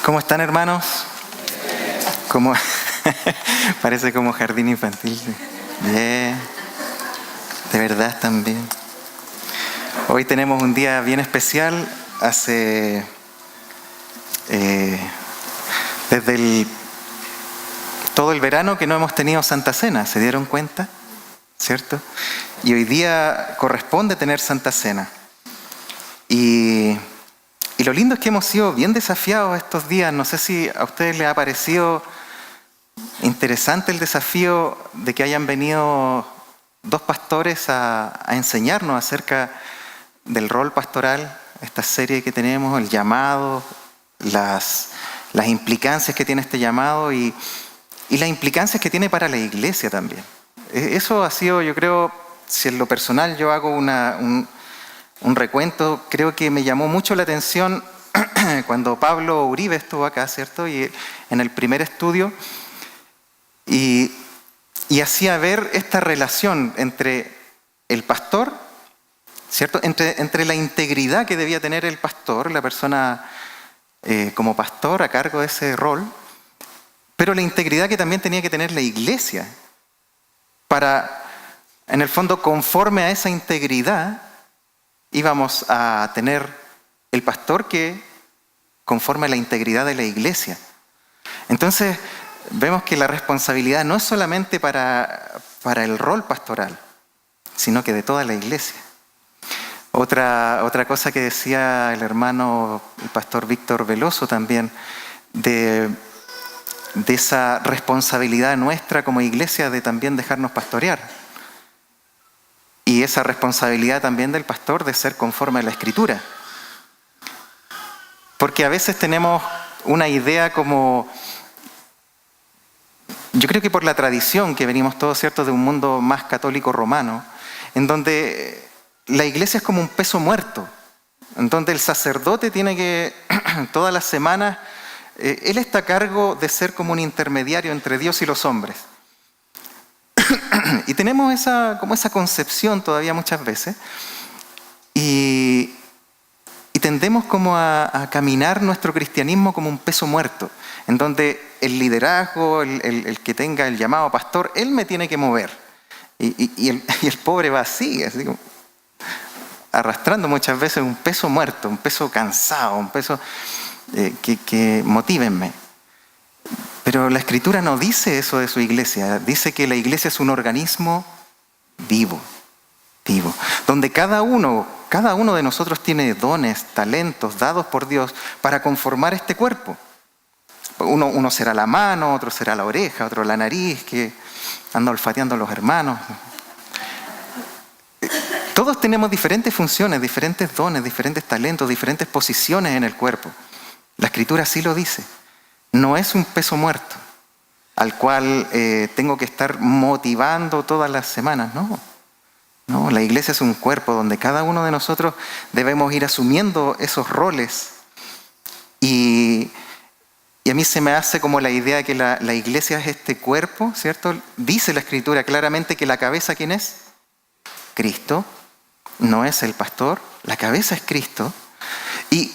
¿Cómo están, hermanos? ¿Cómo? Parece como jardín infantil. Bien. De verdad están bien. Hoy tenemos un día bien especial. Desde todo el verano que no hemos tenido Santa Cena, ¿se dieron cuenta? ¿Cierto? Y hoy día corresponde tener Santa Cena. Y lo lindo es que hemos sido bien desafiados estos días. No sé si a ustedes les ha parecido interesante el desafío de que hayan venido dos pastores a enseñarnos acerca del rol pastoral, esta serie que tenemos, el llamado, las implicancias que tiene este llamado y las implicancias que tiene para la iglesia también. Eso ha sido, yo creo, si en lo personal yo hago un recuento, creo que me llamó mucho la atención cuando Pablo Uribe estuvo acá, ¿cierto? Y en el primer estudio, y hacía ver esta relación entre el pastor, ¿cierto? Entre la integridad que debía tener el pastor, la persona como pastor a cargo de ese rol, pero la integridad que también tenía que tener la iglesia para, en el fondo, conforme a esa integridad, íbamos a tener el pastor que conforme a la integridad de la iglesia. Entonces, vemos que la responsabilidad no es solamente para el rol pastoral, sino que de toda la iglesia. Otra cosa que decía el hermano, el pastor Víctor Veloso también, de esa responsabilidad nuestra como iglesia de también dejarnos pastorear. Y esa responsabilidad también del pastor de ser conforme a la Escritura. Porque a veces tenemos una idea como, yo creo que por la tradición que venimos todos, ¿cierto?, de un mundo más católico romano, en donde la iglesia es como un peso muerto, en donde el sacerdote tiene que, todas las semanas, él está a cargo de ser como un intermediario entre Dios y los hombres. Y tenemos esa concepción todavía muchas veces, y tendemos como a caminar nuestro cristianismo como un peso muerto, en donde el liderazgo, el que tenga el llamado pastor, él me tiene que mover. Y el pobre va así como, arrastrando muchas veces un peso muerto, un peso cansado, un peso que motívenme. Pero la Escritura no dice eso de su iglesia. Dice que la iglesia es un organismo vivo, donde cada uno de nosotros tiene dones, talentos dados por Dios para conformar este cuerpo. Uno será la mano, otro será la oreja, otro la nariz, que anda olfateando a los hermanos. Todos tenemos diferentes funciones, diferentes dones, diferentes talentos, diferentes posiciones en el cuerpo. La Escritura sí lo dice. No es un peso muerto al cual tengo que estar motivando todas las semanas, no, la iglesia es un cuerpo donde cada uno de nosotros debemos ir asumiendo esos roles. Y a mí se me hace como la idea que la iglesia es este cuerpo, ¿cierto? Dice la Escritura claramente que la cabeza, ¿quién es? Cristo, no es el pastor, la cabeza es Cristo. Y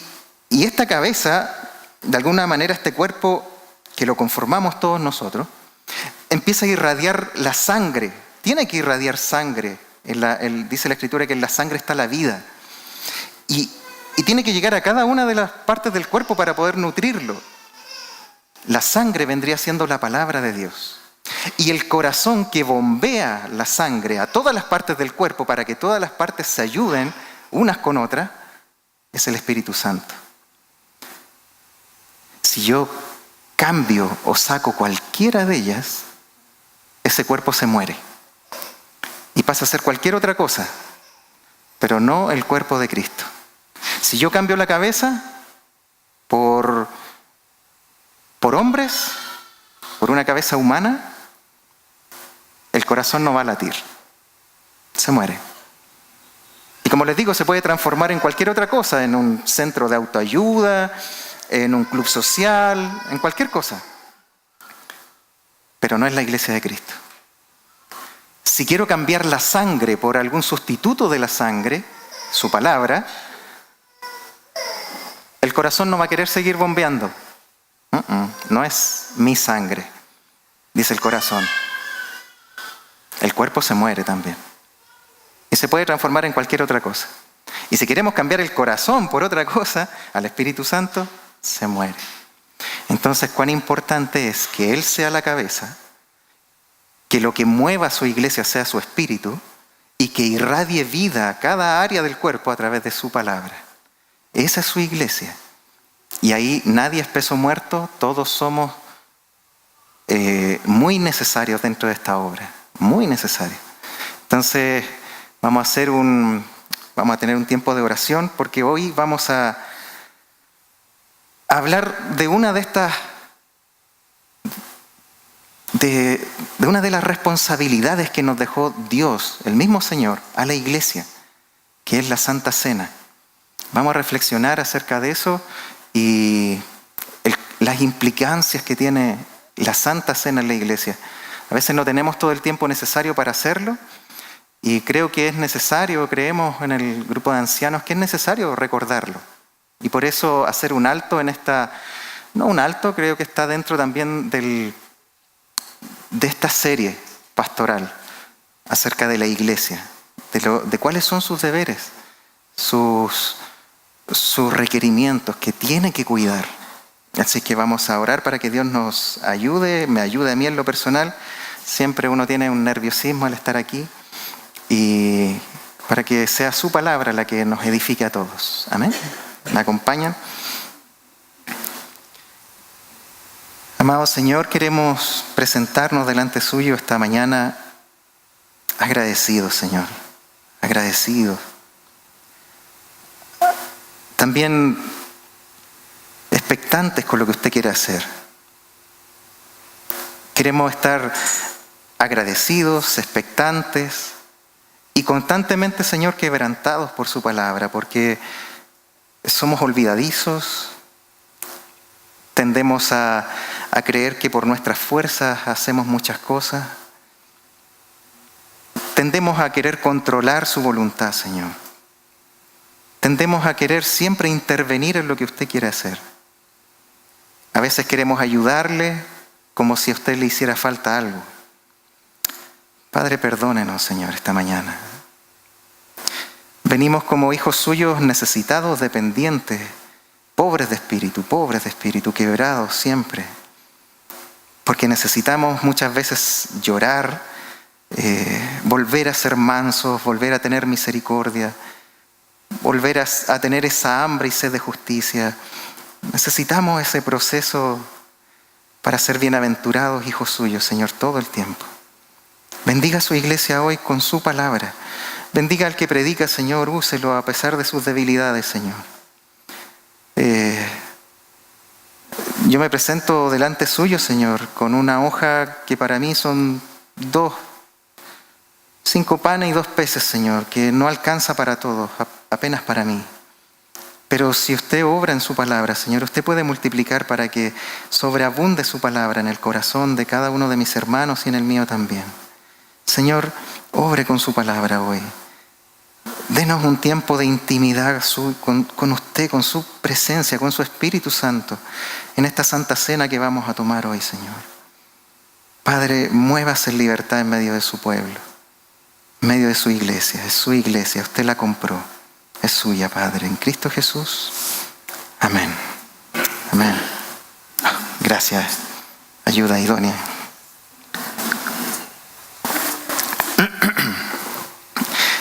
esta cabeza, de alguna manera este cuerpo que lo conformamos todos nosotros, empieza a irradiar la sangre, tiene que irradiar sangre. Dice la Escritura que en la sangre está la vida. Y tiene que llegar a cada una de las partes del cuerpo para poder nutrirlo. La sangre vendría siendo la palabra de Dios. Y el corazón que bombea la sangre a todas las partes del cuerpo para que todas las partes se ayuden unas con otras, es el Espíritu Santo. Si yo cambio o saco cualquiera de ellas, ese cuerpo se muere y pasa a ser cualquier otra cosa, pero no el cuerpo de Cristo. Si yo cambio la cabeza por hombres, por una cabeza humana, el corazón no va a latir, se muere. Y como les digo, se puede transformar en cualquier otra cosa, en un centro de autoayuda, en un club social, en cualquier cosa. Pero no es la iglesia de Cristo. Si quiero cambiar la sangre por algún sustituto de la sangre, su palabra, el corazón no va a querer seguir bombeando. No es mi sangre, dice el corazón. El cuerpo se muere también. Y se puede transformar en cualquier otra cosa. Y si queremos cambiar el corazón por otra cosa, al Espíritu Santo, se muere. Entonces, cuán importante es que Él sea la cabeza, que lo que mueva a su iglesia sea su espíritu y que irradie vida a cada área del cuerpo a través de su palabra. Esa es su iglesia. Y ahí nadie es peso muerto, todos somos muy necesarios dentro de esta obra, muy necesarios. Entonces, vamos a tener un tiempo de oración porque hoy vamos a hablar de una de estas, de una de las responsabilidades que nos dejó Dios, el mismo Señor, a la iglesia, que es la Santa Cena. Vamos a reflexionar acerca de eso y las implicancias que tiene la Santa Cena en la iglesia. A veces no tenemos todo el tiempo necesario para hacerlo y creo que es necesario, creemos en el grupo de ancianos, que es necesario recordarlo. Y por eso hacer un alto en esta, no un alto, creo que está dentro también de esta serie pastoral acerca de la iglesia, de cuáles son sus deberes, sus requerimientos que tiene que cuidar. Así que vamos a orar para que Dios nos ayude, me ayude a mí en lo personal. Siempre uno tiene un nerviosismo al estar aquí y para que sea su palabra la que nos edifique a todos. Amén. ¿Me acompañan? Amado Señor, queremos presentarnos delante suyo esta mañana agradecidos, Señor, agradecidos. También expectantes con lo que usted quiere hacer. Queremos estar agradecidos, expectantes y constantemente, Señor, quebrantados por su palabra, porque somos olvidadizos, tendemos a creer que por nuestras fuerzas hacemos muchas cosas, tendemos a querer controlar su voluntad, Señor. Tendemos a querer siempre intervenir en lo que usted quiere hacer. A veces queremos ayudarle como si a usted le hiciera falta algo. Padre, perdónenos, Señor, esta mañana. Venimos como hijos suyos necesitados, dependientes, pobres de espíritu, quebrados siempre. Porque necesitamos muchas veces llorar, volver a ser mansos, volver a tener misericordia, volver a tener esa hambre y sed de justicia. Necesitamos ese proceso para ser bienaventurados hijos suyos, Señor, todo el tiempo. Bendiga a su iglesia hoy con su palabra. Bendiga al que predica, Señor, úselo a pesar de sus debilidades, Señor. Yo me presento delante suyo, Señor, con una hoja que para mí son 5 panes y 2 peces, Señor, que no alcanza para todos, apenas para mí. Pero si usted obra en su palabra, Señor, usted puede multiplicar para que sobreabunde su palabra en el corazón de cada uno de mis hermanos y en el mío también. Señor, obre con su palabra hoy. Denos un tiempo de intimidad con usted, con su presencia, con su Espíritu Santo, en esta Santa Cena que vamos a tomar hoy, Señor. Padre, muévase en libertad en medio de su pueblo, en medio de su iglesia. Es su iglesia, usted la compró. Es suya, Padre, en Cristo Jesús. Amén. Amén. Gracias. Ayuda idónea.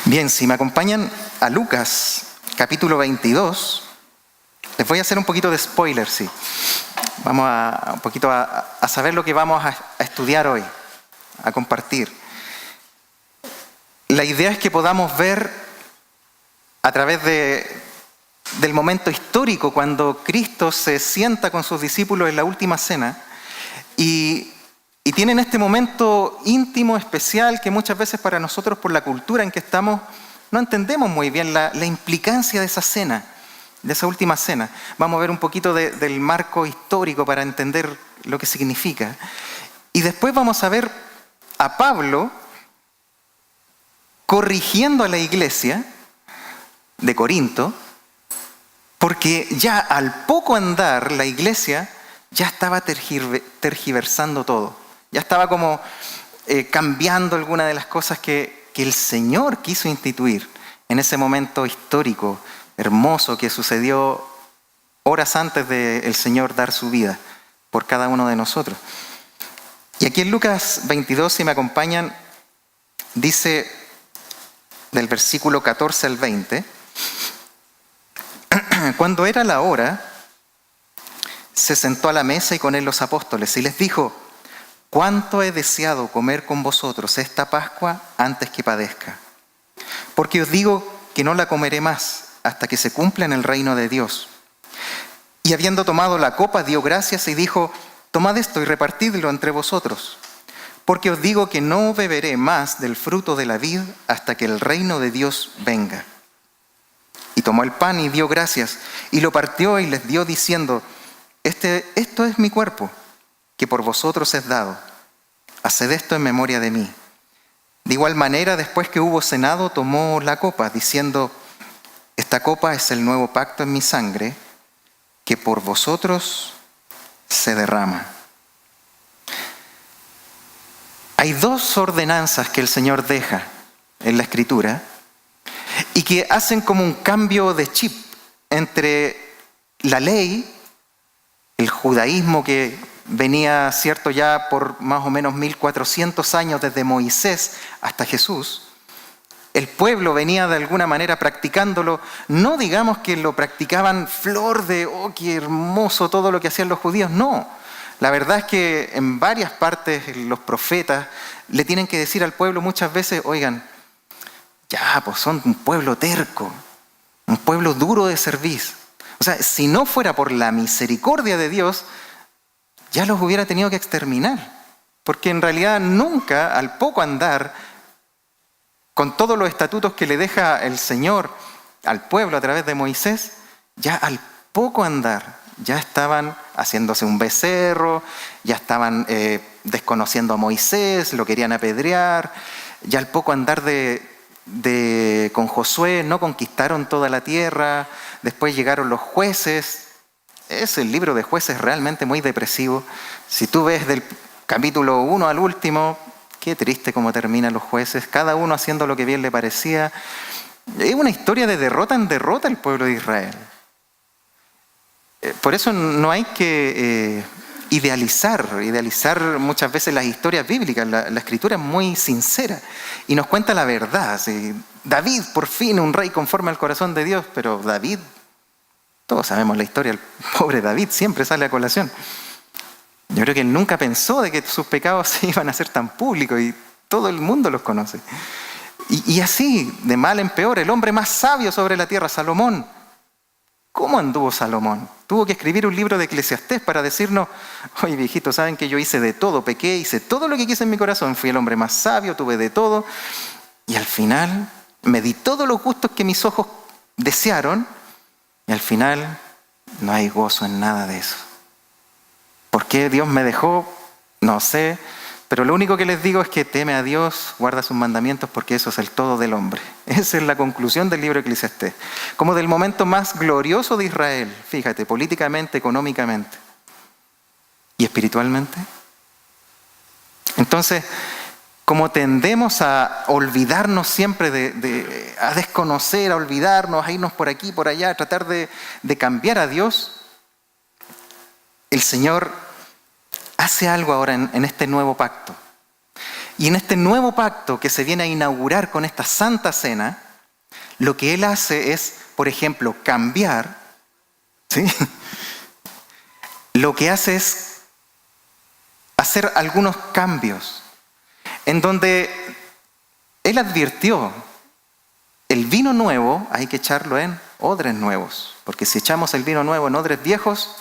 Bien, si me acompañan a Lucas, capítulo 22, les voy a hacer un poquito de spoiler, sí. Vamos a saber lo que vamos a estudiar hoy, a compartir. La idea es que podamos ver a través del momento histórico cuando Cristo se sienta con sus discípulos en la última cena y tienen este momento íntimo, especial, que muchas veces para nosotros, por la cultura en que estamos, no entendemos muy bien la implicancia de esa cena, de esa última cena. Vamos a ver un poquito del marco histórico para entender lo que significa. Y después vamos a ver a Pablo corrigiendo a la iglesia de Corinto, porque ya al poco andar la iglesia ya estaba tergiversando todo. Ya estaba como cambiando alguna de las cosas que el Señor quiso instituir en ese momento histórico, hermoso, que sucedió horas antes de el Señor dar su vida por cada uno de nosotros. Y aquí en Lucas 22, si me acompañan, dice del versículo 14 al 20, cuando era la hora, se sentó a la mesa y con él los apóstoles y les dijo: «¿Cuánto he deseado comer con vosotros esta Pascua antes que padezca? Porque os digo que no la comeré más hasta que se cumpla en el reino de Dios». Y habiendo tomado la copa, dio gracias y dijo: «Tomad esto y repartidlo entre vosotros, porque os digo que no beberé más del fruto de la vid hasta que el reino de Dios venga». Y tomó el pan y dio gracias, y lo partió y les dio diciendo: «Esto es mi cuerpo, que por vosotros es dado. Haced esto en memoria de mí». De igual manera, después que hubo cenado, tomó la copa, diciendo: «Esta copa es el nuevo pacto en mi sangre, que por vosotros se derrama». Hay dos ordenanzas que el Señor deja en la Escritura y que hacen como un cambio de chip entre la ley, el judaísmo que venía, cierto, ya por más o menos 1400 años desde Moisés hasta Jesús. El pueblo venía de alguna manera practicándolo, no digamos que lo practicaban flor de, oh, qué hermoso todo lo que hacían los judíos, no. La verdad es que en varias partes los profetas le tienen que decir al pueblo muchas veces: oigan, ya, pues son un pueblo terco, un pueblo duro de cerviz. O sea, si no fuera por la misericordia de Dios, ya los hubiera tenido que exterminar. Porque en realidad nunca, al poco andar, con todos los estatutos que le deja el Señor al pueblo a través de Moisés, ya al poco andar, ya estaban haciéndose un becerro, ya estaban desconociendo a Moisés, lo querían apedrear, ya al poco andar con Josué no conquistaron toda la tierra, después llegaron los jueces. Es el libro de Jueces realmente muy depresivo. Si tú ves del capítulo 1 al último, qué triste cómo terminan los jueces, cada uno haciendo lo que bien le parecía. Es una historia de derrota en derrota el pueblo de Israel. Por eso no hay que idealizar muchas veces las historias bíblicas. La Escritura es muy sincera y nos cuenta la verdad. ¿Sí? David, por fin, un rey conforme al corazón de Dios, pero David, todos sabemos la historia, el pobre David siempre sale a colación. Yo creo que él nunca pensó de que sus pecados se iban a hacer tan públicos y todo el mundo los conoce. Y así, de mal en peor, el hombre más sabio sobre la tierra, Salomón. ¿Cómo anduvo Salomón? Tuvo que escribir un libro de Eclesiastés para decirnos: oye, viejito, saben que yo hice de todo, pequé, hice todo lo que quise en mi corazón, fui el hombre más sabio, tuve de todo, y al final me di todos los gustos que mis ojos desearon, y al final no hay gozo en nada de eso. ¿Por qué Dios me dejó? No sé, pero lo único que les digo es que teme a Dios, guarda sus mandamientos, porque eso es el todo del hombre. Esa es la conclusión del libro de Eclesiastés. Como del momento más glorioso de Israel, fíjate, políticamente, económicamente y espiritualmente. Entonces, como tendemos a olvidarnos siempre, a desconocer, a olvidarnos, a irnos por aquí, por allá, a tratar de cambiar a Dios, el Señor hace algo ahora en este nuevo pacto. Y en este nuevo pacto que se viene a inaugurar con esta Santa Cena, lo que Él hace es, por ejemplo, cambiar, ¿sí? Lo que hace es hacer algunos cambios en donde Él advirtió: el vino nuevo hay que echarlo en odres nuevos, porque si echamos el vino nuevo en odres viejos,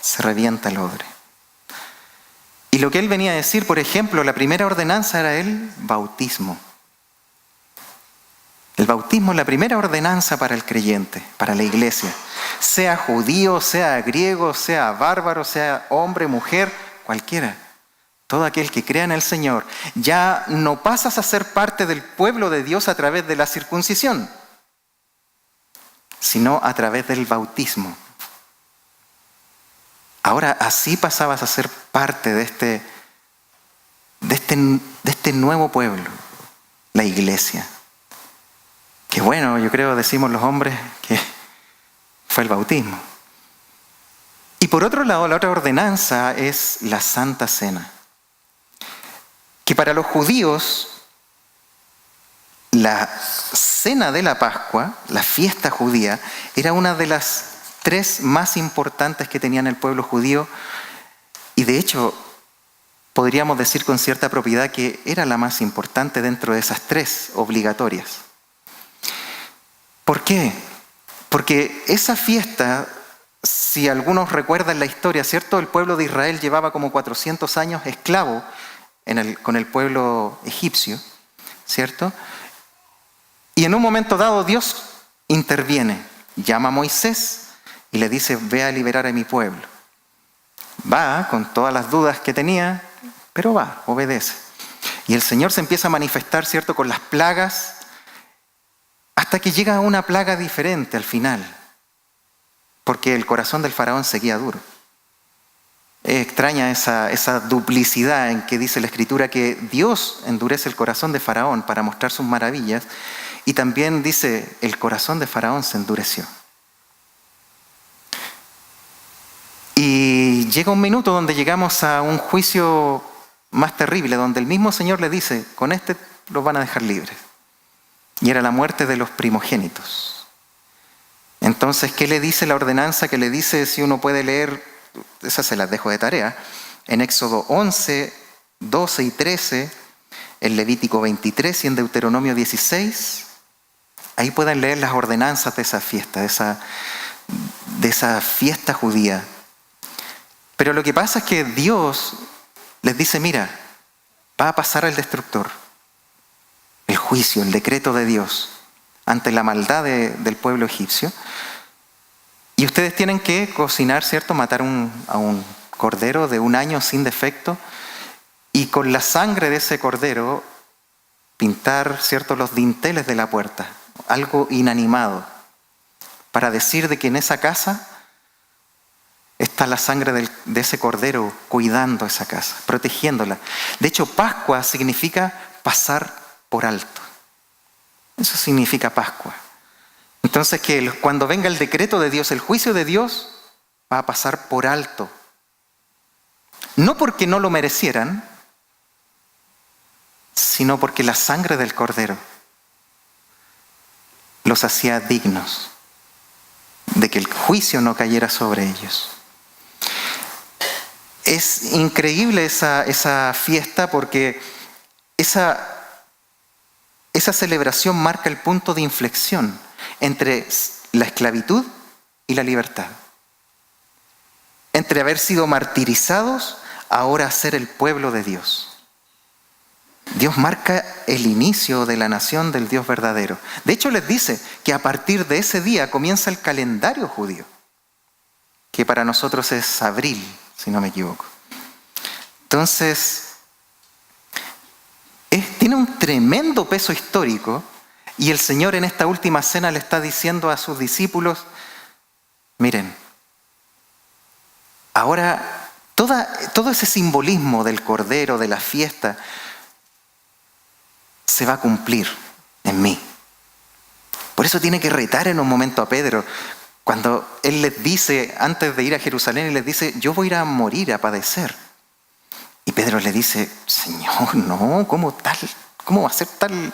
se revienta el odre. Y lo que él venía a decir, por ejemplo, la primera ordenanza era el bautismo. El bautismo es la primera ordenanza para el creyente, para la iglesia. Sea judío, sea griego, sea bárbaro, sea hombre, mujer, cualquiera. Todo aquel que crea en el Señor, ya no pasas a ser parte del pueblo de Dios a través de la circuncisión, sino a través del bautismo. Ahora así pasabas a ser parte de este nuevo pueblo, la iglesia. Que bueno, yo creo, decimos los hombres, que fue el bautismo. Y por otro lado, la otra ordenanza es la Santa Cena. Que para los judíos, la cena de la Pascua, la fiesta judía, era una de las 3 más importantes que tenían el pueblo judío. Y de hecho, podríamos decir con cierta propiedad que era la más importante dentro de esas 3 obligatorias. ¿Por qué? Porque esa fiesta, si algunos recuerdan la historia, ¿cierto? El pueblo de Israel llevaba como 400 años esclavo con el pueblo egipcio, ¿cierto? Y en un momento dado Dios interviene, llama a Moisés y le dice, ve a liberar a mi pueblo. Va con todas las dudas que tenía, pero va, obedece. Y el Señor se empieza a manifestar, ¿cierto?, con las plagas, hasta que llega a una plaga diferente al final, porque el corazón del faraón seguía duro. Es extraña esa duplicidad en que dice la Escritura que Dios endurece el corazón de Faraón para mostrar sus maravillas, y también dice, el corazón de Faraón se endureció. Y llega un minuto donde llegamos a un juicio más terrible, donde el mismo Señor le dice, con este los van a dejar libres. Y era la muerte de los primogénitos. Entonces, ¿qué le dice la ordenanza? Que le dice, si uno puede leer, esas se las dejo de tarea, en Éxodo 11, 12 y 13, en Levítico 23 y en Deuteronomio 16, ahí pueden leer las ordenanzas de esa fiesta, de esa fiesta judía. Pero lo que pasa es que Dios les dice, mira, va a pasar el destructor, el juicio, el decreto de Dios ante la maldad del pueblo egipcio. Y ustedes tienen que cocinar, ¿cierto? Matar a un cordero de 1 año sin defecto y con la sangre de ese cordero pintar, ¿cierto?, los dinteles de la puerta, algo inanimado, para decir de que en esa casa está la sangre de ese cordero cuidando esa casa, protegiéndola. De hecho, Pascua significa pasar por alto. Eso significa Pascua. Entonces, que cuando venga el decreto de Dios, el juicio de Dios, va a pasar por alto. No porque no lo merecieran, sino porque la sangre del cordero los hacía dignos de que el juicio no cayera sobre ellos. Es increíble esa fiesta porque esa celebración marca el punto de inflexión entre la esclavitud y la libertad. Entre haber sido martirizados, ahora ser el pueblo de Dios. Dios marca el inicio de la nación del Dios verdadero. De hecho, les dice que a partir de ese día comienza el calendario judío, que para nosotros es abril, si no me equivoco. Entonces, tiene un tremendo peso histórico y el Señor en esta última cena le está diciendo a sus discípulos, miren, ahora todo ese simbolismo del cordero, de la fiesta, se va a cumplir en mí. Por eso tiene que retar en un momento a Pedro, cuando él les dice, antes de ir a Jerusalén, les dice, yo voy a ir a morir, a padecer. Y Pedro le dice, Señor, no, ¿cómo tal? ¿Cómo va a ser tal?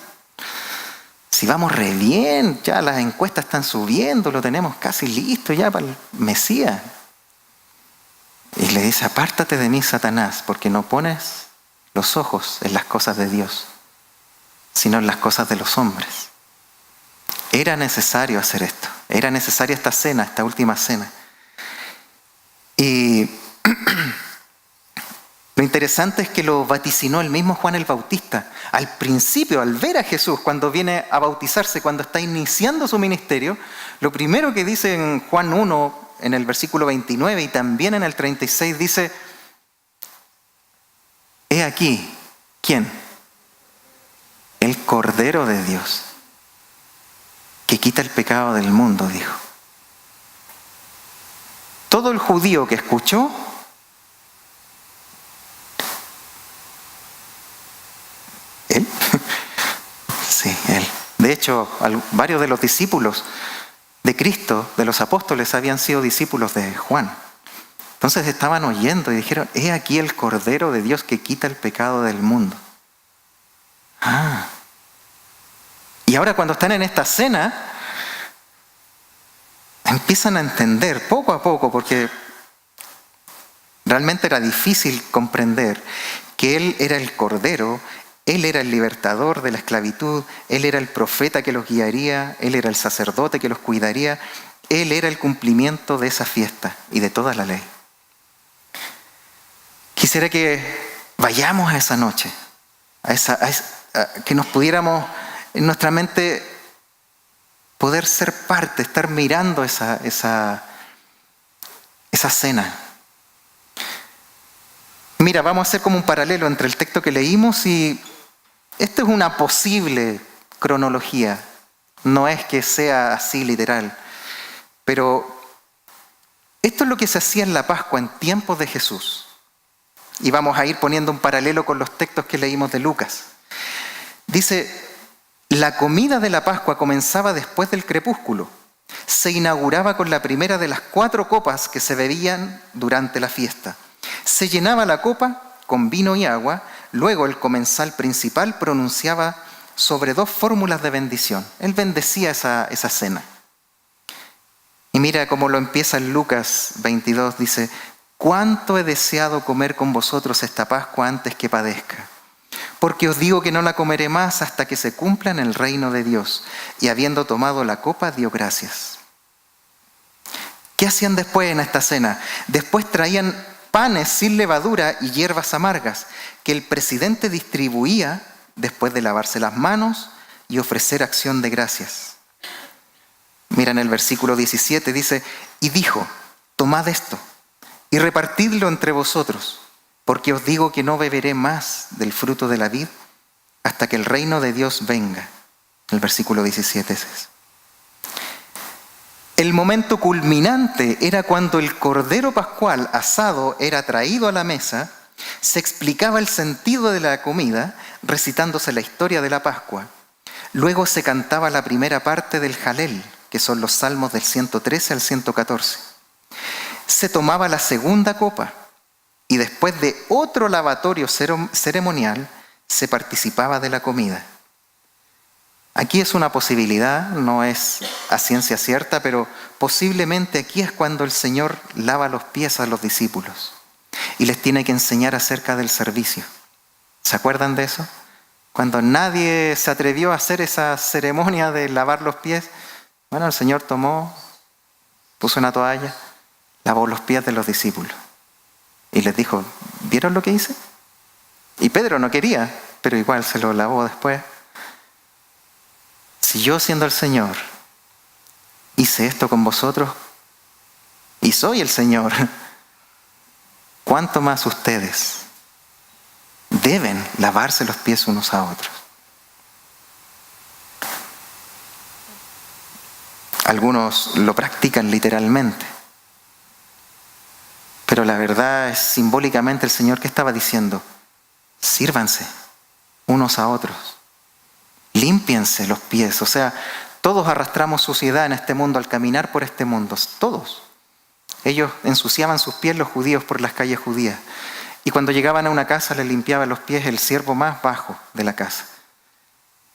Si vamos re bien, ya las encuestas están subiendo, lo tenemos casi listo ya para el Mesías. Y le dice, apártate de mí, Satanás, porque no pones los ojos en las cosas de Dios, sino en las cosas de los hombres. Era necesario hacer esto. Era necesaria esta cena, esta última cena. Y lo interesante es que lo vaticinó el mismo Juan el Bautista. Al principio, al ver a Jesús, cuando viene a bautizarse, cuando está iniciando su ministerio, lo primero que dice en Juan 1, en el versículo 29 y también en el 36, dice, he aquí, ¿quién? El Cordero de Dios, que quita el pecado del mundo, dijo. todo el judío que escuchó ¿él? Sí, él. De hecho, varios de los discípulos de Cristo, de los apóstoles, habían sido discípulos de Juan. Entonces estaban oyendo y dijeron, he aquí el Cordero de Dios que quita el pecado del mundo. Y ahora cuando están en esta cena, empiezan a entender poco a poco, porque realmente era difícil comprender que Él era el Cordero, Él era el libertador de la esclavitud, Él era el profeta que los guiaría, Él era el sacerdote que los cuidaría, Él era el cumplimiento de esa fiesta y de toda la ley. Quisiera que vayamos a esa noche, que nos pudiéramos en nuestra mente poder ser parte, estar mirando esa cena. Mira, vamos a hacer como un paralelo entre el texto que leímos y esto es una posible cronología. No es que sea así literal, pero esto es lo que se hacía en la Pascua en tiempos de Jesús. Y vamos a ir poniendo un paralelo con los textos que leímos de Lucas. Dice, la comida de la Pascua comenzaba después del crepúsculo. Se inauguraba con la primera de las 4 copas que se bebían durante la fiesta. Se llenaba la copa con vino y agua, luego el comensal principal pronunciaba sobre 2 fórmulas de bendición. Él bendecía esa cena. Y mira cómo lo empieza en Lucas 22, dice, «Cuánto he deseado comer con vosotros esta Pascua antes que padezca. Porque os digo que no la comeré más hasta que se cumpla en el reino de Dios». Y habiendo tomado la copa, dio gracias. ¿Qué hacían después en esta cena? Después traían panes sin levadura y hierbas amargas, que el presidente distribuía después de lavarse las manos y ofrecer acción de gracias. Mira en el versículo 17, dice, «Y dijo, tomad esto y repartidlo entre vosotros, porque os digo que no beberé más del fruto de la vid hasta que el reino de Dios venga». El versículo 17 es ese. El momento culminante era cuando el cordero pascual asado era traído a la mesa, se explicaba el sentido de la comida, recitándose la historia de la Pascua. Luego se cantaba la primera parte del Jalel, que son los salmos del 113 al 114. Se tomaba la segunda copa y después de otro lavatorio ceremonial se participaba de la comida. Aquí es una posibilidad, no es a ciencia cierta, pero posiblemente aquí es cuando el Señor lava los pies a los discípulos y les tiene que enseñar acerca del servicio. ¿Se acuerdan de eso? Cuando nadie se atrevió a hacer esa ceremonia de lavar los pies, bueno, el Señor tomó, puso una toalla, lavó los pies de los discípulos y les dijo, ¿vieron lo que hice? Y Pedro no quería, pero igual se lo lavó después. Si yo, siendo el Señor, hice esto con vosotros y soy el Señor, ¿cuánto más ustedes deben lavarse los pies unos a otros? Algunos lo practican literalmente, pero la verdad es simbólicamente el Señor que estaba diciendo, sírvanse unos a otros, límpiense los pies. O sea, todos arrastramos suciedad en este mundo al caminar por este mundo, todos. Ellos ensuciaban sus pies, los judíos, por las calles judías. Y cuando llegaban a una casa le limpiaba los pies el siervo más bajo de la casa.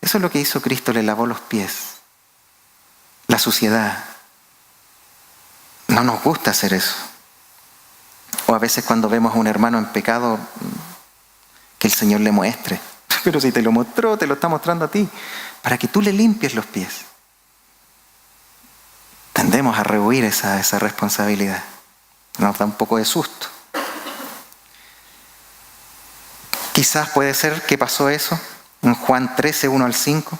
Eso es lo que hizo Cristo, le lavó los pies. La suciedad. No nos gusta hacer eso. O a veces cuando vemos a un hermano en pecado, que el Señor le muestre. Pero si te lo mostró, te lo está mostrando a ti, para que tú le limpies los pies. Tendemos a rehuir esa responsabilidad. Nos da un poco de susto. Quizás puede ser que pasó eso en Juan 13, 1 al 5.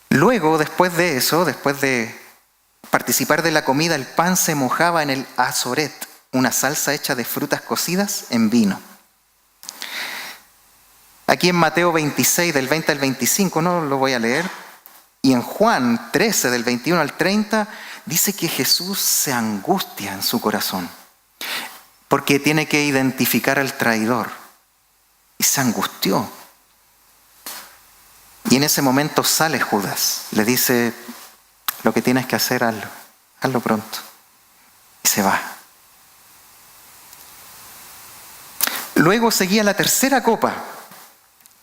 Luego, después de eso, después de participar de la comida, el pan se mojaba en el azoret, una salsa hecha de frutas cocidas en vino. Aquí en Mateo 26, del 20 al 25, no lo voy a leer, y en Juan 13, del 21 al 30, dice que Jesús se angustia en su corazón, porque tiene que identificar al traidor. Y se angustió. Y en ese momento sale Judas. Le dice, lo que tienes que hacer, hazlo pronto. Y se va. Luego seguía la tercera copa,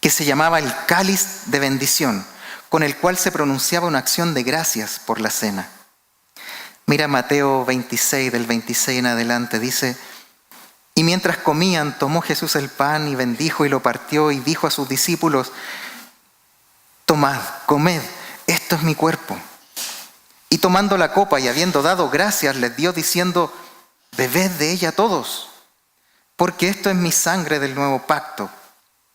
que se llamaba el cáliz de bendición, con el cual se pronunciaba una acción de gracias por la cena. Mira Mateo 26, del 26 en adelante, dice: y mientras comían, tomó Jesús el pan y bendijo y lo partió y dijo a sus discípulos: tomad, comed, esto es mi cuerpo. Y tomando la copa y habiendo dado gracias, les dio diciendo: bebed de ella todos, porque esto es mi sangre del nuevo pacto,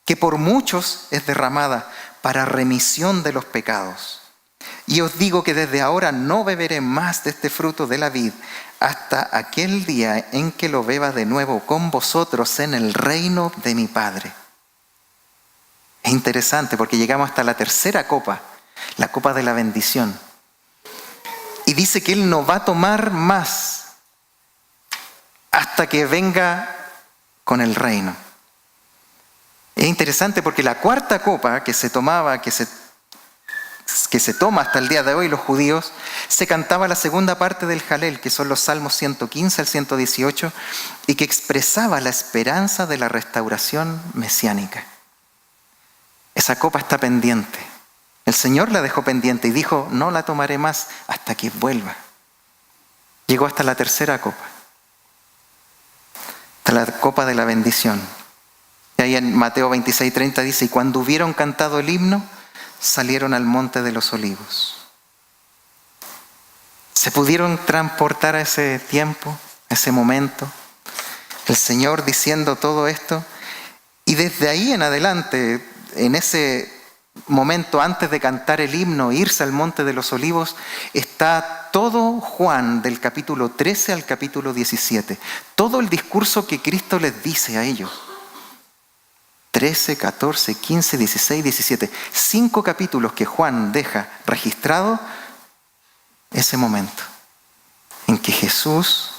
que por muchos es derramada para remisión de los pecados. Y os digo que desde ahora no beberé más de este fruto de la vid hasta aquel día en que lo beba de nuevo con vosotros en el reino de mi Padre. Es interesante porque llegamos hasta la tercera copa, la copa de la bendición. Y dice que Él no va a tomar más hasta que venga con el reino. Es interesante porque la cuarta copa que se tomaba, que se toma hasta el día de hoy los judíos, se cantaba la segunda parte del Jalel, que son los Salmos 115 al 118, y que expresaba la esperanza de la restauración mesiánica. Esa copa está pendiente. El Señor la dejó pendiente y dijo: no la tomaré más hasta que vuelva. Llegó hasta la tercera copa, hasta la copa de la bendición. Y ahí en Mateo 26:30 dice: y cuando hubieron cantado el himno, salieron al monte de los olivos. Se pudieron transportar a ese tiempo, a ese momento, el Señor diciendo todo esto, y desde ahí en adelante, en ese momento antes de cantar el himno, irse al monte de los olivos, está todo Juan del capítulo 13 al capítulo 17, todo el discurso que Cristo les dice a ellos. 13, 14, 15, 16, 17. 5 capítulos que Juan deja registrado ese momento en que Jesús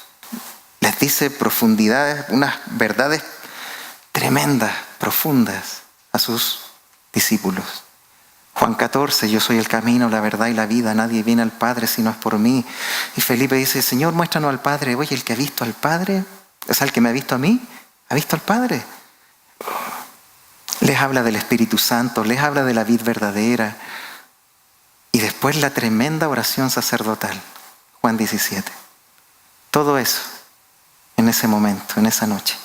les dice profundidades, unas verdades tremendas, profundas a sus discípulos. Juan 14, yo soy el camino, la verdad y la vida, nadie viene al Padre si no es por mí. Y Felipe dice: Señor, muéstranos al Padre. Oye, el que ha visto al Padre, o sea, el que me ha visto a mí, ha visto al Padre. Les habla del Espíritu Santo, les habla de la vid verdadera. Y después la tremenda oración sacerdotal, Juan 17. Todo eso en ese momento, en esa noche.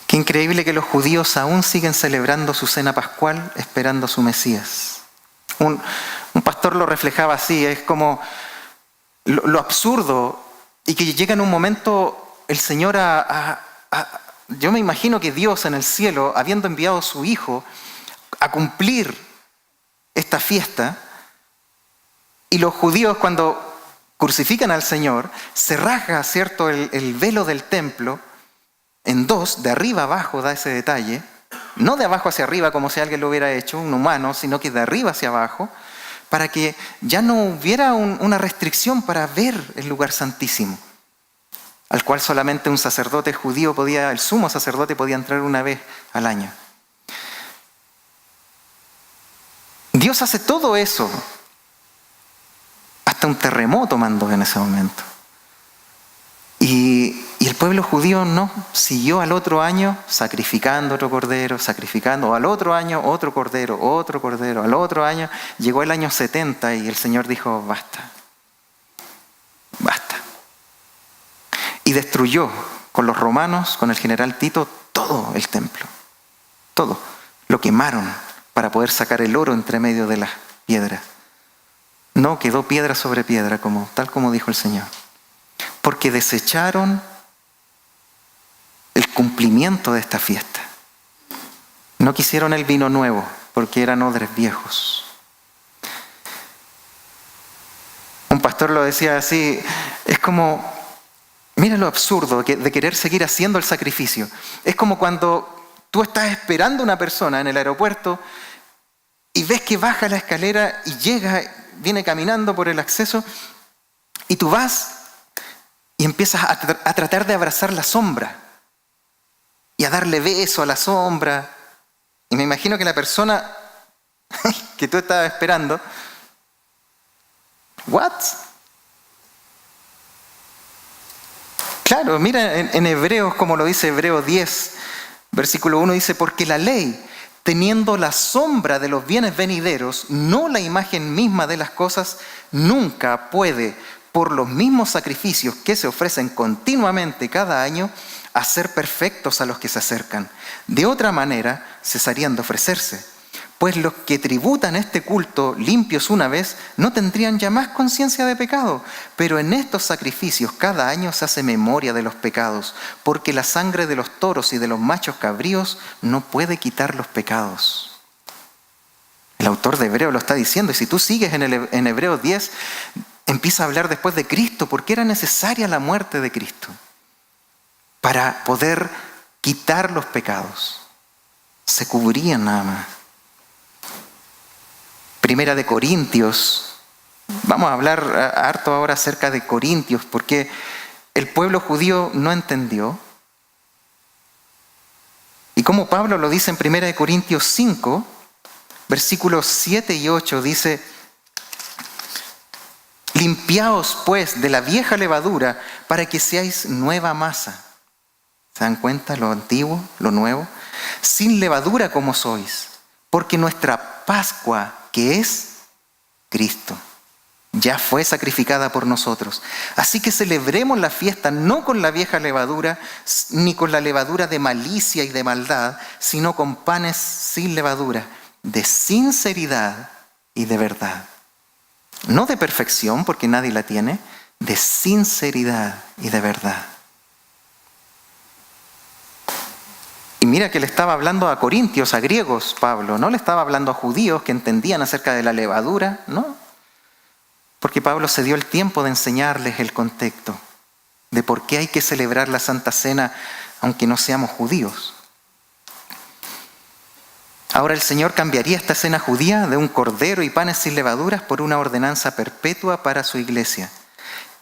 Qué increíble que los judíos aún siguen celebrando su cena pascual, esperando a su Mesías. Un pastor lo reflejaba así, es como lo absurdo, y que llega en un momento el Señor yo me imagino que Dios en el cielo, habiendo enviado a su Hijo a cumplir esta fiesta, y los judíos cuando crucifican al Señor, se rasga, ¿cierto?, el velo del templo en dos, de arriba abajo, da ese detalle, no de abajo hacia arriba como si alguien lo hubiera hecho, un humano, sino que de arriba hacia abajo, para que ya no hubiera una restricción para ver el lugar santísimo, al cual solamente un sacerdote judío el sumo sacerdote podía entrar una vez al año. Dios hace todo eso, hasta un terremoto mandó en ese momento. Y el pueblo judío no, siguió al otro año sacrificando otro cordero, sacrificando, al otro año otro cordero, al otro año, llegó el año 70 y el Señor dijo: basta. Y destruyó con los romanos, con el general Tito, todo el templo. Todo. Lo quemaron para poder sacar el oro entre medio de las piedras. No quedó piedra sobre piedra, tal como dijo el Señor. Porque desecharon el cumplimiento de esta fiesta. No quisieron el vino nuevo, porque eran odres viejos. Un pastor lo decía así, es como... Mira lo absurdo de querer seguir haciendo el sacrificio. Es como cuando tú estás esperando a una persona en el aeropuerto y ves que baja la escalera y viene caminando por el acceso, y tú vas y empiezas a tratar de abrazar la sombra y a darle beso a la sombra. Y me imagino que la persona que tú estabas esperando, ¿what? Claro, mira en Hebreos, como lo dice Hebreos 10, versículo 1, dice, porque la ley, teniendo la sombra de los bienes venideros, no la imagen misma de las cosas, nunca puede, por los mismos sacrificios que se ofrecen continuamente cada año, hacer perfectos a los que se acercan. De otra manera, cesarían de ofrecerse. Pues los que tributan este culto limpios una vez no tendrían ya más conciencia de pecado. Pero en estos sacrificios cada año se hace memoria de los pecados, porque la sangre de los toros y de los machos cabríos no puede quitar los pecados. El autor de Hebreos lo está diciendo, y si tú sigues en Hebreos 10, empieza a hablar después de Cristo, porque era necesaria la muerte de Cristo para poder quitar los pecados. Se cubrían nada más. Primera de Corintios, vamos a hablar harto ahora acerca de Corintios, porque el pueblo judío no entendió. Y como Pablo lo dice en Primera de Corintios 5, versículos 7 y 8, dice, limpiaos pues de la vieja levadura para que seáis nueva masa. ¿Se dan cuenta? Lo antiguo, lo nuevo. Sin levadura como sois, porque nuestra Pascua, que es Cristo, ya fue sacrificada por nosotros. Así que celebremos la fiesta no con la vieja levadura, ni con la levadura de malicia y de maldad, sino con panes sin levadura, de sinceridad y de verdad. No de perfección, porque nadie la tiene, de sinceridad y de verdad. Y mira que le estaba hablando a corintios, a griegos, Pablo. No le estaba hablando a judíos que entendían acerca de la levadura, no. Porque Pablo se dio el tiempo de enseñarles el contexto de por qué hay que celebrar la Santa Cena aunque no seamos judíos. Ahora el Señor cambiaría esta cena judía de un cordero y panes sin levaduras por una ordenanza perpetua para su iglesia,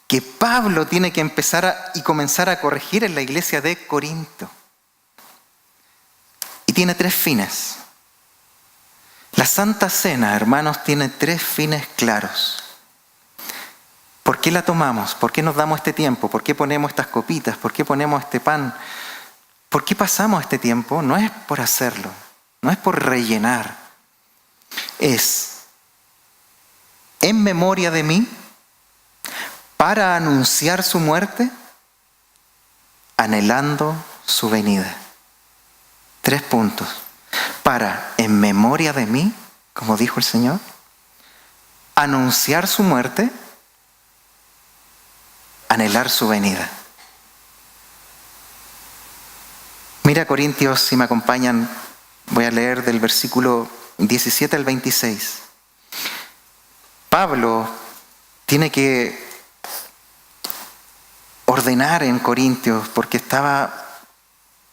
que Pablo tiene que comenzar a corregir en la iglesia de Corinto. Y tiene 3 fines. La Santa Cena, hermanos, tiene 3 fines claros. ¿Por qué la tomamos? ¿Por qué nos damos este tiempo? ¿Por qué ponemos estas copitas? ¿Por qué ponemos este pan? ¿Por qué pasamos este tiempo? No es por hacerlo, no es por rellenar. Es en memoria de mí, para anunciar su muerte, anhelando su venida. 3 puntos. Para, en memoria de mí, como dijo el Señor, anunciar su muerte, anhelar su venida. Mira Corintios, si me acompañan, voy a leer del versículo 17 al 26. Pablo tiene que ordenar en Corintios porque estaba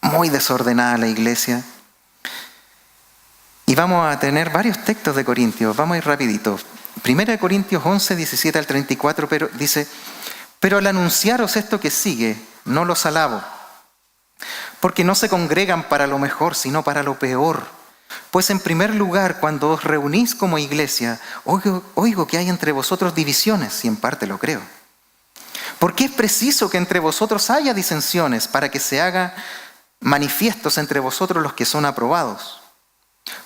muy desordenada la iglesia. Y vamos a tener varios textos de Corintios, vamos a ir rapidito. 1 Corintios 11, 17 al 34, pero dice, pero al anunciaros esto que sigue, no los alabo, porque no se congregan para lo mejor, sino para lo peor. Pues en primer lugar, cuando os reunís como iglesia, oigo que hay entre vosotros divisiones, y en parte lo creo. Porque es preciso que entre vosotros haya disensiones, para que se haga manifiestos entre vosotros los que son aprobados.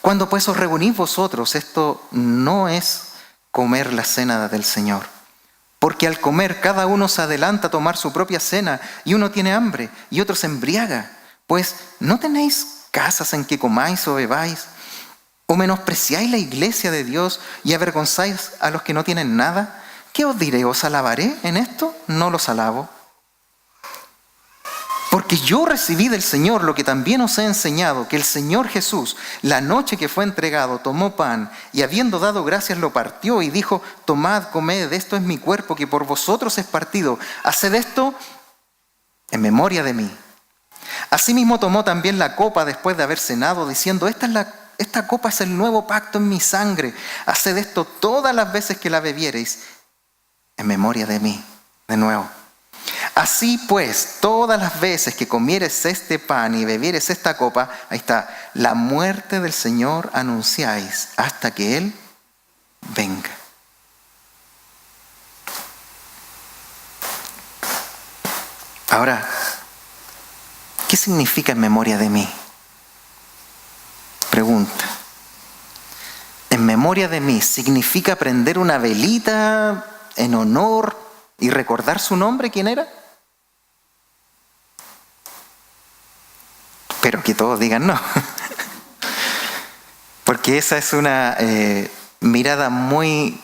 Cuando pues os reunís vosotros, esto no es comer la cena del Señor. Porque al comer cada uno se adelanta a tomar su propia cena, y uno tiene hambre y otro se embriaga. Pues ¿no tenéis casas en que comáis o bebáis? ¿O menospreciáis la iglesia de Dios y avergonzáis a los que no tienen nada? ¿Qué os diré? ¿Os alabaré en esto? No los alabo. Porque yo recibí del Señor lo que también os he enseñado, que el Señor Jesús, la noche que fue entregado, tomó pan y habiendo dado gracias lo partió y dijo, tomad, comed, esto es mi cuerpo que por vosotros es partido. Haced esto en memoria de mí. Asimismo tomó también la copa después de haber cenado, diciendo, esta es la esta copa es el nuevo pacto en mi sangre. Haced esto todas las veces que la bebiereis en memoria de mí. De nuevo. Así pues, todas las veces que comieres este pan y bebieres esta copa, ahí está, la muerte del Señor anunciáis hasta que Él venga. Ahora, ¿qué significa en memoria de mí? Pregunta. En memoria de mí, ¿significa prender una velita en honor y recordar su nombre? ¿Quién era? Pero que todos digan no. Porque esa es una mirada muy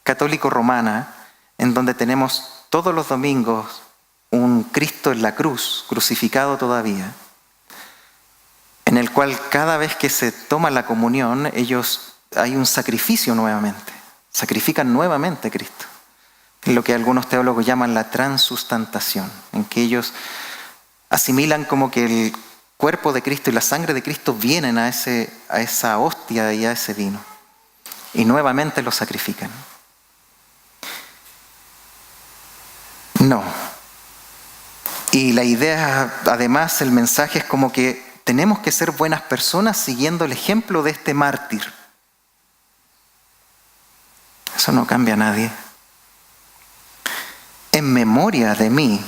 católico-romana, en donde tenemos todos los domingos un Cristo en la cruz, crucificado todavía, en el cual cada vez que se toma la comunión, hay un sacrificio nuevamente, sacrifican nuevamente a Cristo. Es lo que algunos teólogos llaman la transustantación, en que ellos asimilan como que el cuerpo de Cristo y la sangre de Cristo vienen a esa hostia y a ese vino, y nuevamente lo sacrifican. No. Y la idea, además, el mensaje es como que tenemos que ser buenas personas siguiendo el ejemplo de este mártir. Eso no cambia a nadie. En memoria de mí.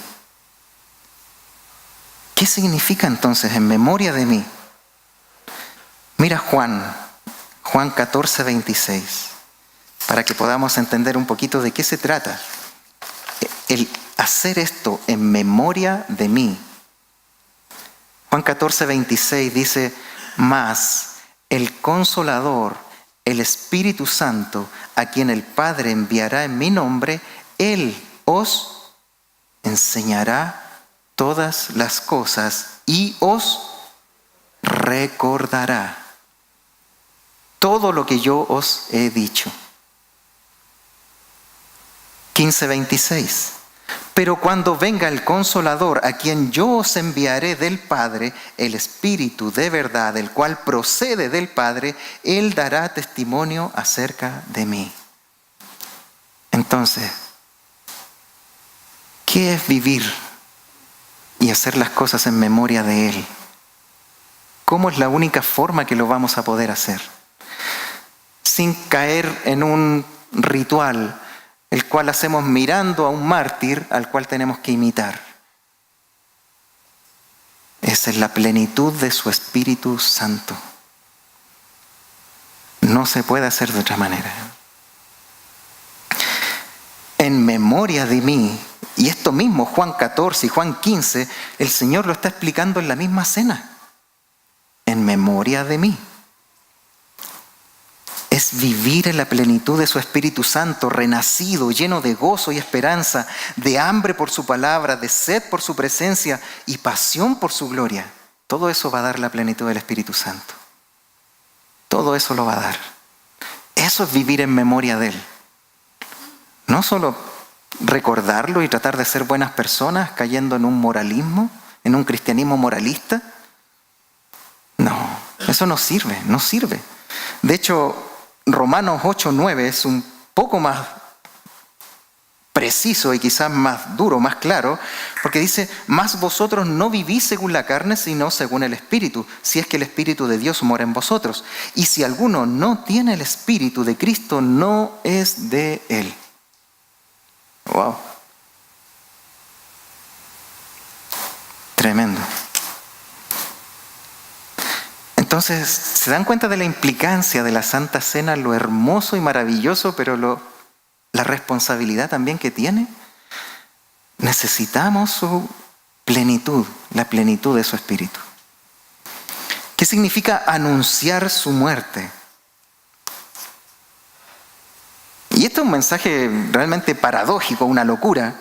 ¿Qué significa entonces en memoria de mí? Mira Juan 14, 26, para que podamos entender un poquito de qué se trata. El hacer esto en memoria de mí. Juan 14, 26 dice, mas el Consolador, el Espíritu Santo, a quien el Padre enviará en mi nombre, Él os enseñará todas las cosas y os recordará todo lo que yo os he dicho. 15:26. Pero cuando venga el Consolador, a quien yo os enviaré del Padre, el Espíritu de verdad, el cual procede del Padre, Él dará testimonio acerca de mí. Entonces, ¿qué es vivir y hacer las cosas en memoria de Él? ¿Cómo es la única forma que lo vamos a poder hacer? Sin caer en un ritual, el cual hacemos mirando a un mártir al cual tenemos que imitar. Esa es la plenitud de su Espíritu Santo. No se puede hacer de otra manera. En memoria de mí, y esto mismo, Juan 14 y Juan 15, el Señor lo está explicando en la misma cena. En memoria de mí. Es vivir en la plenitud de su Espíritu Santo, renacido, lleno de gozo y esperanza, de hambre por su palabra, de sed por su presencia y pasión por su gloria. Todo eso va a dar la plenitud del Espíritu Santo. Todo eso lo va a dar. Eso es vivir en memoria de Él. No solo recordarlo y tratar de ser buenas personas cayendo en un moralismo, en un cristianismo moralista. No, eso no sirve, no sirve. De hecho, Romanos 8:9 es un poco más preciso y quizás más duro, más claro, porque dice, mas vosotros no vivís según la carne, sino según el Espíritu, si es que el Espíritu de Dios mora en vosotros. Y si alguno no tiene el Espíritu de Cristo, no es de Él. Wow. Tremendo. Entonces, ¿se dan cuenta de la implicancia de la Santa Cena, lo hermoso y maravilloso, pero la responsabilidad también que tiene? Necesitamos su plenitud, la plenitud de su Espíritu. ¿Qué significa anunciar su muerte? Y este es un mensaje realmente paradójico, una locura.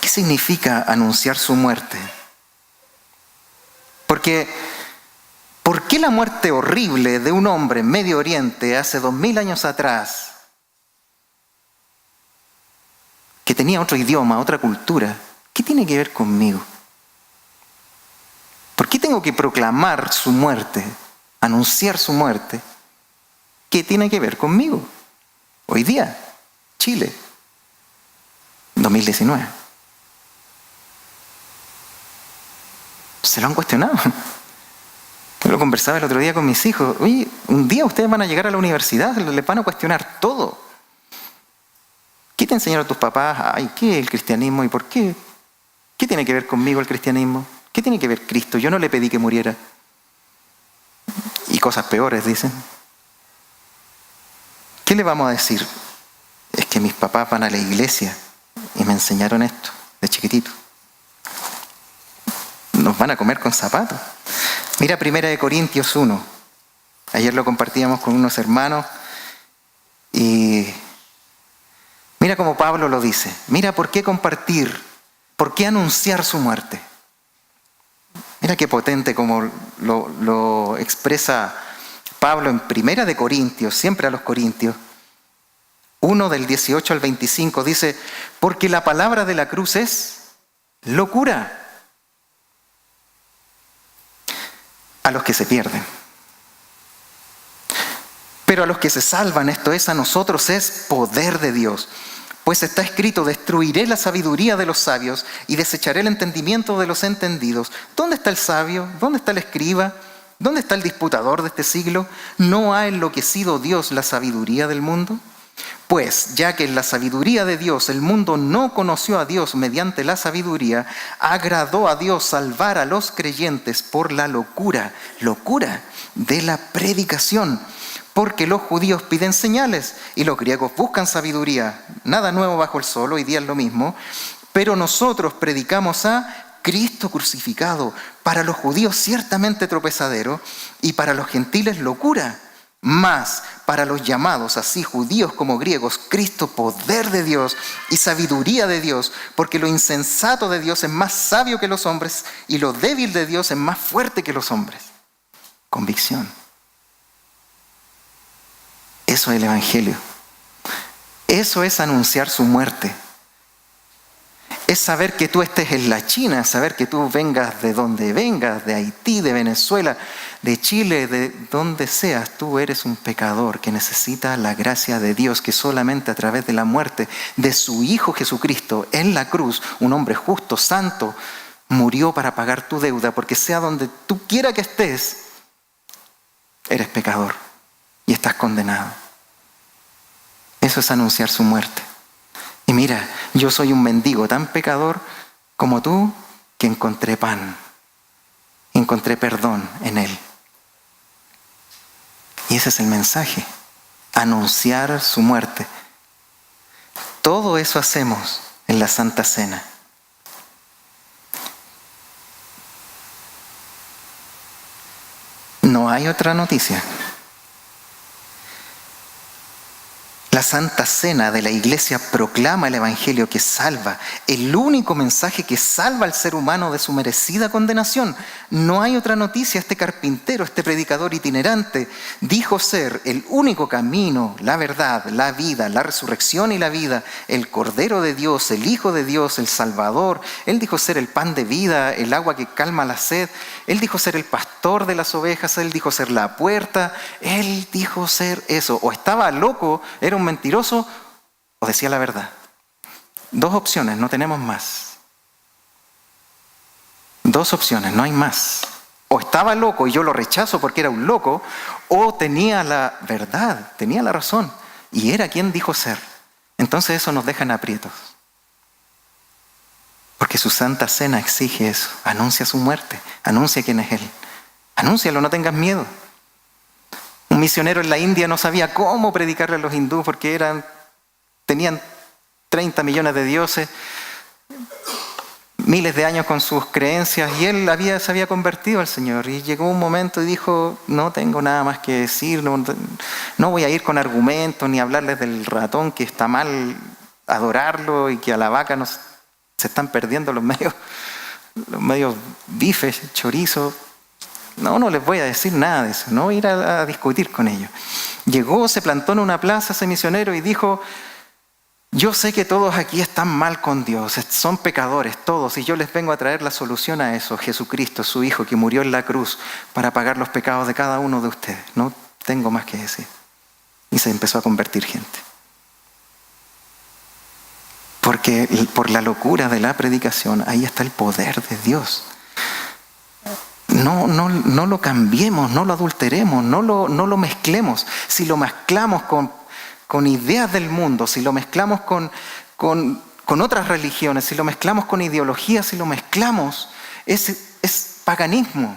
¿Qué significa anunciar su muerte? Porque, ¿por qué la muerte horrible de un hombre en Medio Oriente hace 2000 años atrás, que tenía otro idioma, otra cultura, qué tiene que ver conmigo? ¿Por qué tengo que proclamar su muerte, anunciar su muerte? ¿Qué tiene que ver conmigo? Hoy día, Chile, 2019. ¿Se lo han cuestionado? Yo lo conversaba el otro día con mis hijos. Oye, un día ustedes van a llegar a la universidad, les van a cuestionar todo. ¿Qué te enseñaron tus papás? Ay, ¿qué es el cristianismo y por qué? ¿Qué tiene que ver conmigo el cristianismo? ¿Qué tiene que ver Cristo? Yo no le pedí que muriera. Y cosas peores, dicen. ¿Qué le vamos a decir? Es que mis papás van a la iglesia y me enseñaron esto de chiquitito. Nos van a comer con zapatos. Mira 1 Corintios 1. Ayer lo compartíamos con unos hermanos y mira cómo Pablo lo dice. Mira por qué compartir, por qué anunciar su muerte. Mira qué potente como lo expresa Pablo en 1 Corintios, siempre a los Corintios. 1 del 18 al 25 dice, porque la palabra de la cruz es locura a los que se pierden. Pero a los que se salvan, esto es, a nosotros es poder de Dios. Pues está escrito, destruiré la sabiduría de los sabios y desecharé el entendimiento de los entendidos. ¿Dónde está el sabio? ¿Dónde está el escriba? ¿Dónde está el disputador de este siglo? ¿No ha enloquecido Dios la sabiduría del mundo? Pues, ya que en la sabiduría de Dios el mundo no conoció a Dios mediante la sabiduría, agradó a Dios salvar a los creyentes por la locura de la predicación. Porque los judíos piden señales y los griegos buscan sabiduría. Nada nuevo bajo el sol, hoy día es lo mismo. Pero nosotros predicamos a Cristo crucificado, para los judíos ciertamente tropezadero y para los gentiles locura. Mas para los llamados, así judíos como griegos, Cristo poder de Dios y sabiduría de Dios, porque lo insensato de Dios es más sabio que los hombres y lo débil de Dios es más fuerte que los hombres. Convicción. Eso es el Evangelio. Eso es anunciar su muerte. Es saber que tú estés en la China, saber que tú vengas de donde vengas, de Haití, de Venezuela, de Chile, de donde seas, tú eres un pecador que necesita la gracia de Dios, que solamente a través de la muerte de su Hijo Jesucristo en la cruz, un hombre justo, santo, murió para pagar tu deuda, porque sea donde tú quiera que estés, eres pecador y estás condenado. Eso es anunciar su muerte. Y mira, yo soy un mendigo tan pecador como tú, que encontré pan, encontré perdón en Él. Y ese es el mensaje, anunciar su muerte. Todo eso hacemos en la Santa Cena. No hay otra noticia. La Santa Cena de la Iglesia proclama el Evangelio que salva, el único mensaje que salva al ser humano de su merecida condenación. No hay otra noticia. Este carpintero, este predicador itinerante, dijo ser el único camino, la verdad, la vida, la resurrección y la vida, el Cordero de Dios, el Hijo de Dios, el Salvador. Él dijo ser el pan de vida, el agua que calma la sed. Él dijo ser el pastor de las ovejas, él dijo ser la puerta. Él dijo ser eso. O estaba loco, era un mentiroso, o decía la verdad. Dos opciones, no tenemos más. Dos opciones, no hay más. O estaba loco y yo lo rechazo porque era un loco, o tenía la verdad, tenía la razón, y era quien dijo ser. Entonces eso nos deja en aprietos. Porque su Santa Cena exige eso. Anuncia su muerte, anuncia quién es Él. Anúncialo, no tengas miedo. Un misionero en la India no sabía cómo predicarle a los hindúes porque tenían 30 millones de dioses, miles de años con sus creencias, y él se había convertido al Señor. Y llegó un momento y dijo, no tengo nada más que decir, no voy a ir con argumentos ni hablarles del ratón, que está mal adorarlo y que a la vaca se están perdiendo los medios bifes, chorizo. No les voy a decir nada de eso, no voy a ir a discutir con ellos. Llegó, se plantó en una plaza ese misionero y dijo, Yo sé que todos aquí están mal con Dios, son pecadores todos, y yo les vengo a traer la solución a eso, Jesucristo, su Hijo, que murió en la cruz para pagar los pecados de cada uno de ustedes. No tengo más que decir. Y se empezó a convertir gente. Porque por la locura de la predicación, ahí está el poder de Dios. No lo cambiemos, no lo adulteremos, no lo mezclemos. Si lo mezclamos con ideas del mundo, si lo mezclamos con otras religiones, si lo mezclamos con ideologías, si lo mezclamos, es paganismo.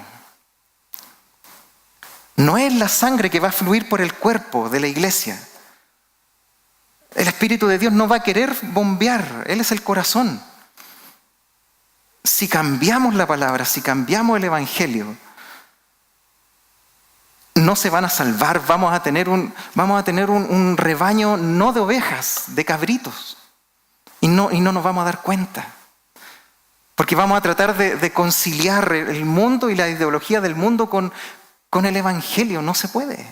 No es la sangre que va a fluir por el cuerpo de la iglesia. El Espíritu de Dios no va a querer bombear, Él es el corazón. Si cambiamos la palabra, si cambiamos el Evangelio, no se van a salvar, vamos a tener un rebaño no de ovejas, de cabritos. Y no nos vamos a dar cuenta. Porque vamos a tratar de conciliar el mundo y la ideología del mundo con el Evangelio. No se puede.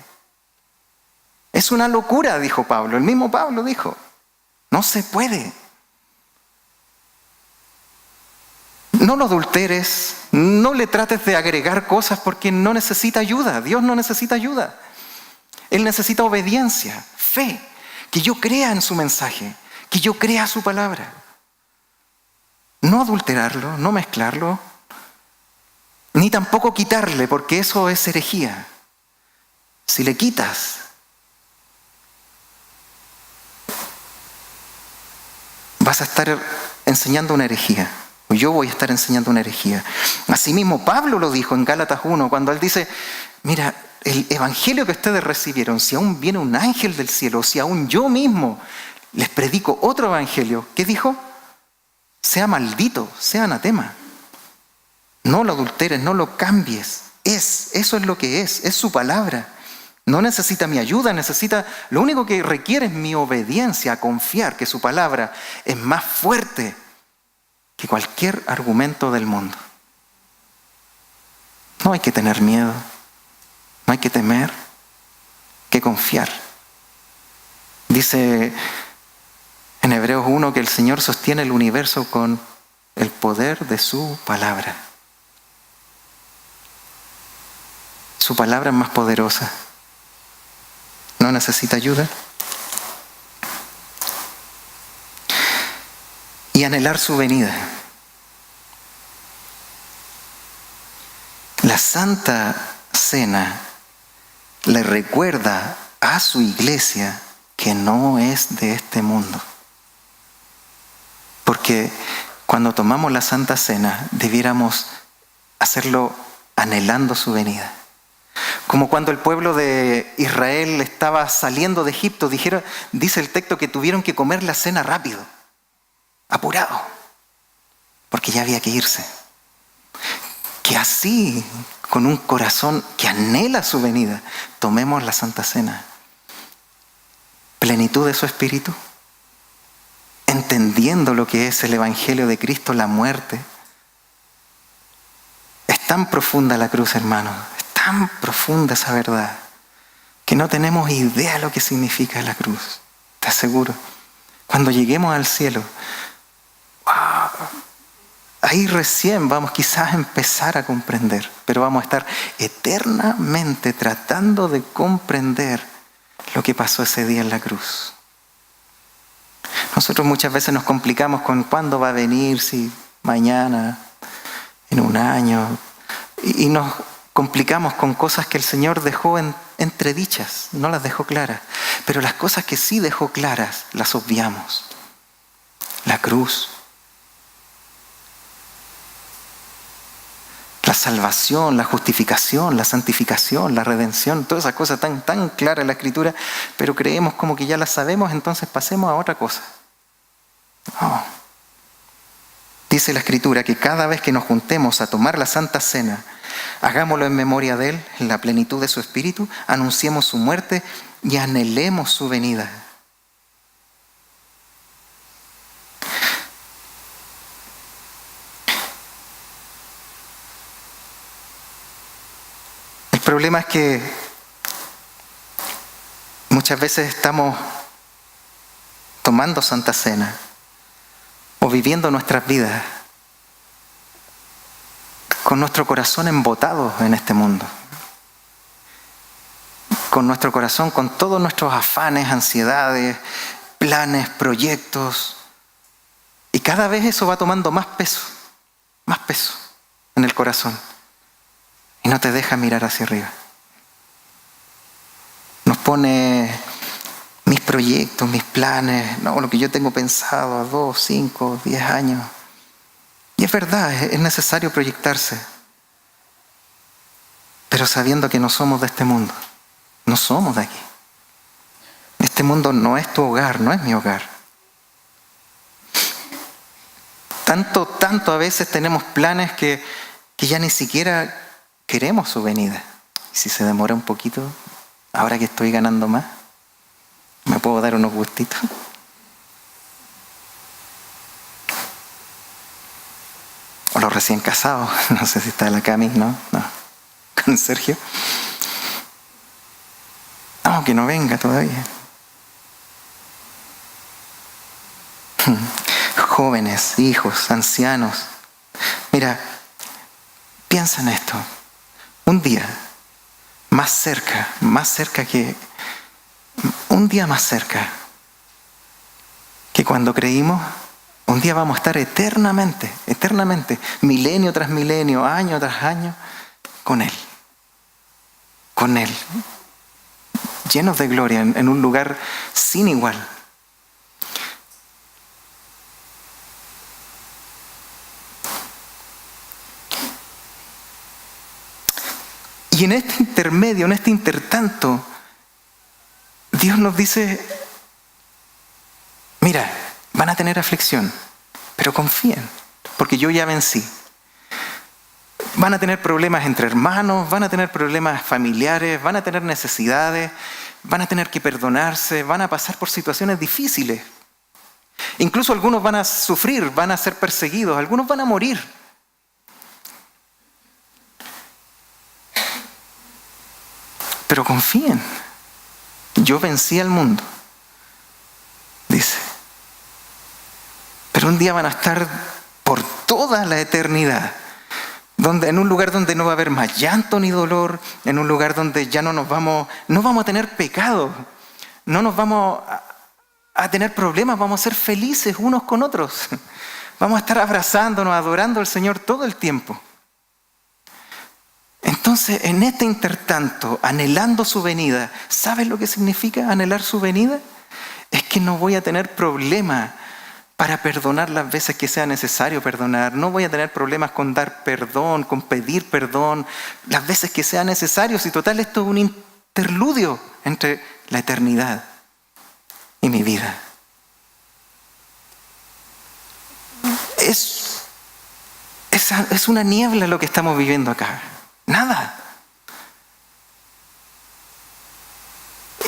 Es una locura, dijo Pablo. El mismo Pablo dijo. No se puede. No lo adulteres, no le trates de agregar cosas porque no necesita ayuda. Dios no necesita ayuda. Él necesita obediencia, fe, que yo crea en su mensaje, que yo crea su palabra. No adulterarlo, no mezclarlo, ni tampoco quitarle, porque eso es herejía. Si le quitas, vas a estar enseñando una herejía. Yo voy a estar enseñando una herejía. Asimismo, Pablo lo dijo en Gálatas 1, cuando él dice, mira, el evangelio que ustedes recibieron, si aún viene un ángel del cielo, si aún yo mismo les predico otro evangelio, ¿qué dijo? Sea maldito, sea anatema. No lo adulteres, no lo cambies. Eso es lo que es su palabra. No necesita mi ayuda, lo único que requiere es mi obediencia, a confiar que su palabra es más fuerte que cualquier argumento del mundo. No hay que tener miedo, no hay que temer, hay que confiar. Dice en Hebreos 1 que el Señor sostiene el universo con el poder de su palabra. Su palabra es más poderosa. ¿No necesita ayuda? Y anhelar su venida. La Santa Cena le recuerda a su iglesia que no es de este mundo. Porque cuando tomamos la Santa Cena debiéramos hacerlo anhelando su venida. Como cuando el pueblo de Israel estaba saliendo de Egipto, dice el texto que tuvieron que comer la cena rápido. Apurado, porque ya había que irse. Que así, con un corazón que anhela su venida, tomemos la Santa Cena. Plenitud de su Espíritu, entendiendo lo que es el Evangelio de Cristo, la muerte. Es tan profunda la cruz, hermanos, es tan profunda esa verdad, que no tenemos idea de lo que significa la cruz. Te aseguro, cuando lleguemos al cielo, ahí recién vamos quizás a empezar a comprender, pero vamos a estar eternamente tratando de comprender lo que pasó ese día en la cruz. Nosotros muchas veces nos complicamos con cuándo va a venir, si mañana, en un año, y nos complicamos con cosas que el Señor dejó entredichas, no las dejó claras, pero las cosas que sí dejó claras las obviamos. La cruz, la salvación, la justificación, la santificación, la redención, todas esas cosas tan claras en la Escritura, pero creemos como que ya las sabemos, entonces pasemos a otra cosa. No. Dice la Escritura que cada vez que nos juntemos a tomar la Santa Cena, hagámoslo en memoria de Él, en la plenitud de su Espíritu, anunciemos su muerte y anhelemos su venida. El problema es que muchas veces estamos tomando Santa Cena o viviendo nuestras vidas con nuestro corazón embotado en este mundo, con nuestro corazón, con todos nuestros afanes, ansiedades, planes, proyectos, y cada vez eso va tomando más peso en el corazón y no te deja mirar hacia arriba. Nos pone mis proyectos, mis planes, no, lo que yo tengo pensado a 2, 5, 10 años. Y es verdad, es necesario proyectarse, pero sabiendo que no somos de este mundo, no somos de aquí. Este mundo no es tu hogar, no es mi hogar. Tanto a veces tenemos planes que ya ni siquiera queremos su venida. Y si se demora un poquito, ahora que estoy ganando más, me puedo dar unos gustitos. O los recién casados, no sé si está la Cami, ¿no? Con Sergio. No, que no venga todavía. Jóvenes, hijos, ancianos. Mira, piensa en esto. Un día más cerca que cuando creímos, un día vamos a estar eternamente, milenio tras milenio, año tras año, con Él, llenos de gloria, en un lugar sin igual. Y en este intermedio, en este intertanto, Dios nos dice, mira, van a tener aflicción, pero confíen, porque yo ya vencí. Van a tener problemas entre hermanos, van a tener problemas familiares, van a tener necesidades, van a tener que perdonarse, van a pasar por situaciones difíciles. Incluso algunos van a sufrir, van a ser perseguidos, algunos van a morir. Pero confíen, yo vencí al mundo, dice. Pero un día van a estar por toda la eternidad, en un lugar donde no va a haber más llanto ni dolor, en un lugar donde ya no vamos a tener pecado, no nos vamos a tener problemas, vamos a ser felices unos con otros. Vamos a estar abrazándonos, adorando al Señor todo el tiempo. Entonces, en este intertanto, anhelando su venida, ¿sabes lo que significa anhelar su venida? Es que no voy a tener problema para perdonar las veces que sea necesario perdonar. No voy a tener problemas con dar perdón, con pedir perdón, las veces que sea necesario. Si total, esto es un interludio entre la eternidad y mi vida. Es una niebla lo que estamos viviendo acá. Nada.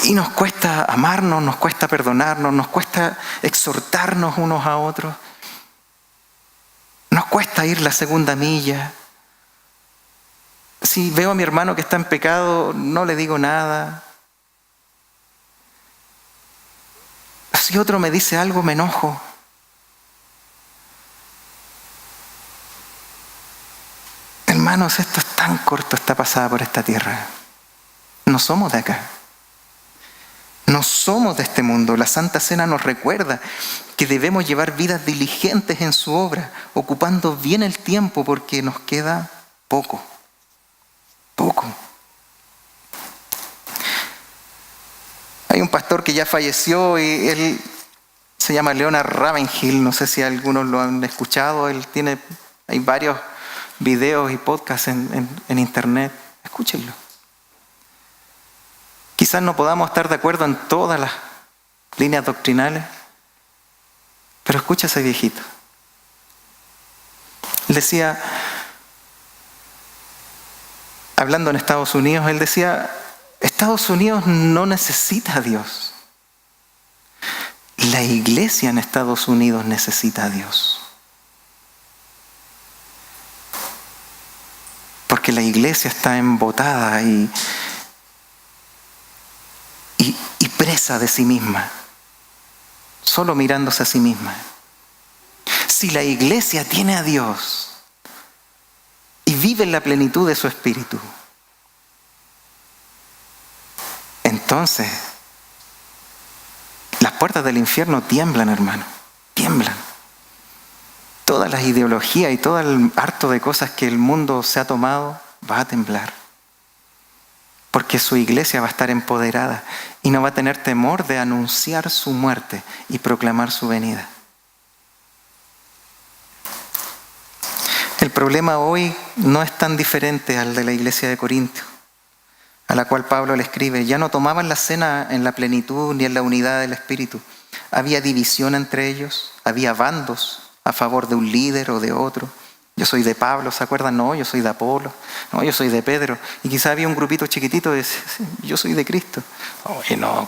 Y nos cuesta amarnos, nos cuesta perdonarnos, nos cuesta exhortarnos unos a otros. Nos cuesta ir la segunda milla. Si veo a mi hermano que está en pecado, no le digo nada. Si otro me dice algo, me enojo. Hermanos, esto es tan corto, esta pasada por esta tierra. No somos de acá. No somos de este mundo. La Santa Cena nos recuerda que debemos llevar vidas diligentes en su obra, ocupando bien el tiempo porque nos queda poco. Hay un pastor que ya falleció y él se llama Leonard Ravenhill. No sé si algunos lo han escuchado. Hay varios videos y podcasts en internet. Escúchenlo. Quizás no podamos estar de acuerdo en todas las líneas doctrinales, pero escucha a ese viejito. Él decía, hablando en Estados Unidos, él decía, Estados Unidos no necesita a Dios. La iglesia en Estados Unidos necesita a Dios. Porque la iglesia está embotada y presa de sí misma. solo mirándose a sí misma. Si la iglesia tiene a Dios y vive en la plenitud de su espíritu, entonces las puertas del infierno tiemblan, hermano, tiemblan. Todas las ideologías y todo el harto de cosas que el mundo se ha tomado va a temblar. Porque su iglesia va a estar empoderada y no va a tener temor de anunciar su muerte y proclamar su venida. El problema hoy no es tan diferente al de la iglesia de Corinto, a la cual Pablo le escribe. Ya no tomaban la cena en la plenitud ni en la unidad del Espíritu. Había división entre ellos, había bandos a favor de un líder o de otro. Yo soy de Pablo, ¿se acuerdan? No, yo soy de Apolo. No, yo soy de Pedro. Y quizá había un grupito chiquitito de yo soy de Cristo. Oye, no.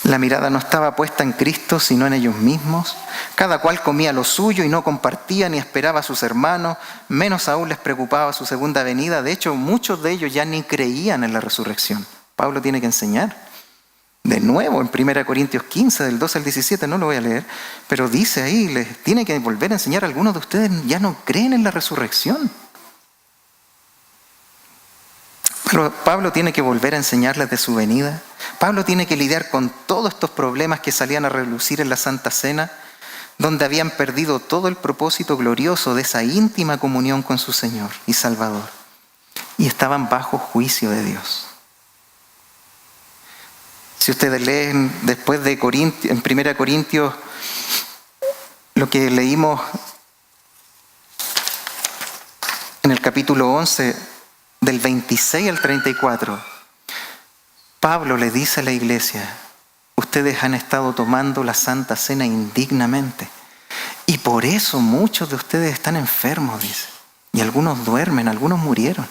La mirada no estaba puesta en Cristo, sino en ellos mismos. Cada cual comía lo suyo y no compartía ni esperaba a sus hermanos. Menos aún les preocupaba su segunda venida. De hecho, muchos de ellos ya ni creían en la resurrección. Pablo tiene que enseñar. De nuevo, en 1 Corintios 15, del 12 al 17, no lo voy a leer, pero dice ahí, les tiene que volver a enseñar, algunos de ustedes ya no creen en la resurrección. Pablo tiene que volver a enseñarles de su venida. Pablo tiene que lidiar con todos estos problemas que salían a relucir en la Santa Cena, donde habían perdido todo el propósito glorioso de esa íntima comunión con su Señor y Salvador. Y estaban bajo juicio de Dios. Si ustedes leen después de Corintios, en 1 Corintios, lo que leímos en el capítulo 11, del 26 al 34, Pablo le dice a la iglesia, ustedes han estado tomando la Santa Cena indignamente y por eso muchos de ustedes están enfermos, dice, y algunos duermen, algunos murieron,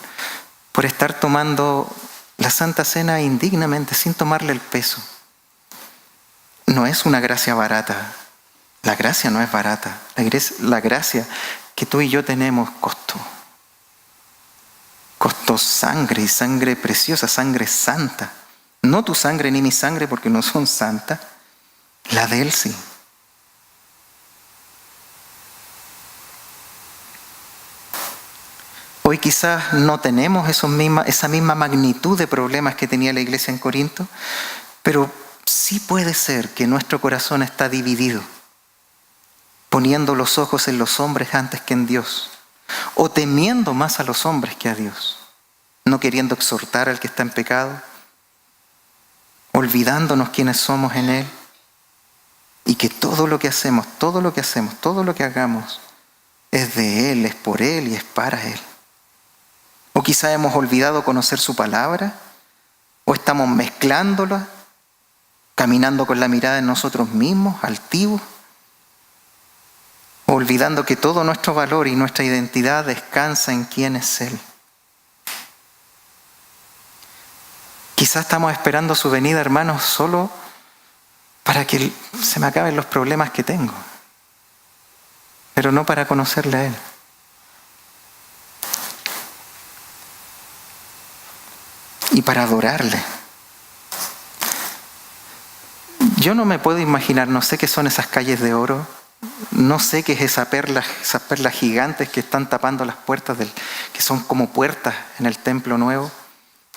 por estar tomando la Santa Cena indignamente, sin tomarle el peso. No es una gracia barata. La gracia no es barata. La gracia que tú y yo tenemos costó. Costó sangre, y sangre preciosa, sangre santa. No tu sangre ni mi sangre porque no son santas. La de Él sí. Hoy quizás no tenemos esa misma magnitud de problemas que tenía la iglesia en Corinto, pero sí puede ser que nuestro corazón está dividido, poniendo los ojos en los hombres antes que en Dios, o temiendo más a los hombres que a Dios, no queriendo exhortar al que está en pecado, olvidándonos quiénes somos en Él, y que todo lo que hacemos, todo lo que hagamos, es de Él, es por Él y es para Él. O quizá hemos olvidado conocer su palabra, o estamos mezclándola, caminando con la mirada en nosotros mismos, altivos, o olvidando que todo nuestro valor y nuestra identidad descansa en quién es Él. Quizá estamos esperando su venida, hermanos, solo para que se me acaben los problemas que tengo, pero no para conocerle a Él. Y para adorarle. Yo no me puedo imaginar, no sé qué son esas calles de oro, no sé qué es esas perlas gigantes que están tapando las puertas, que son como puertas en el templo nuevo.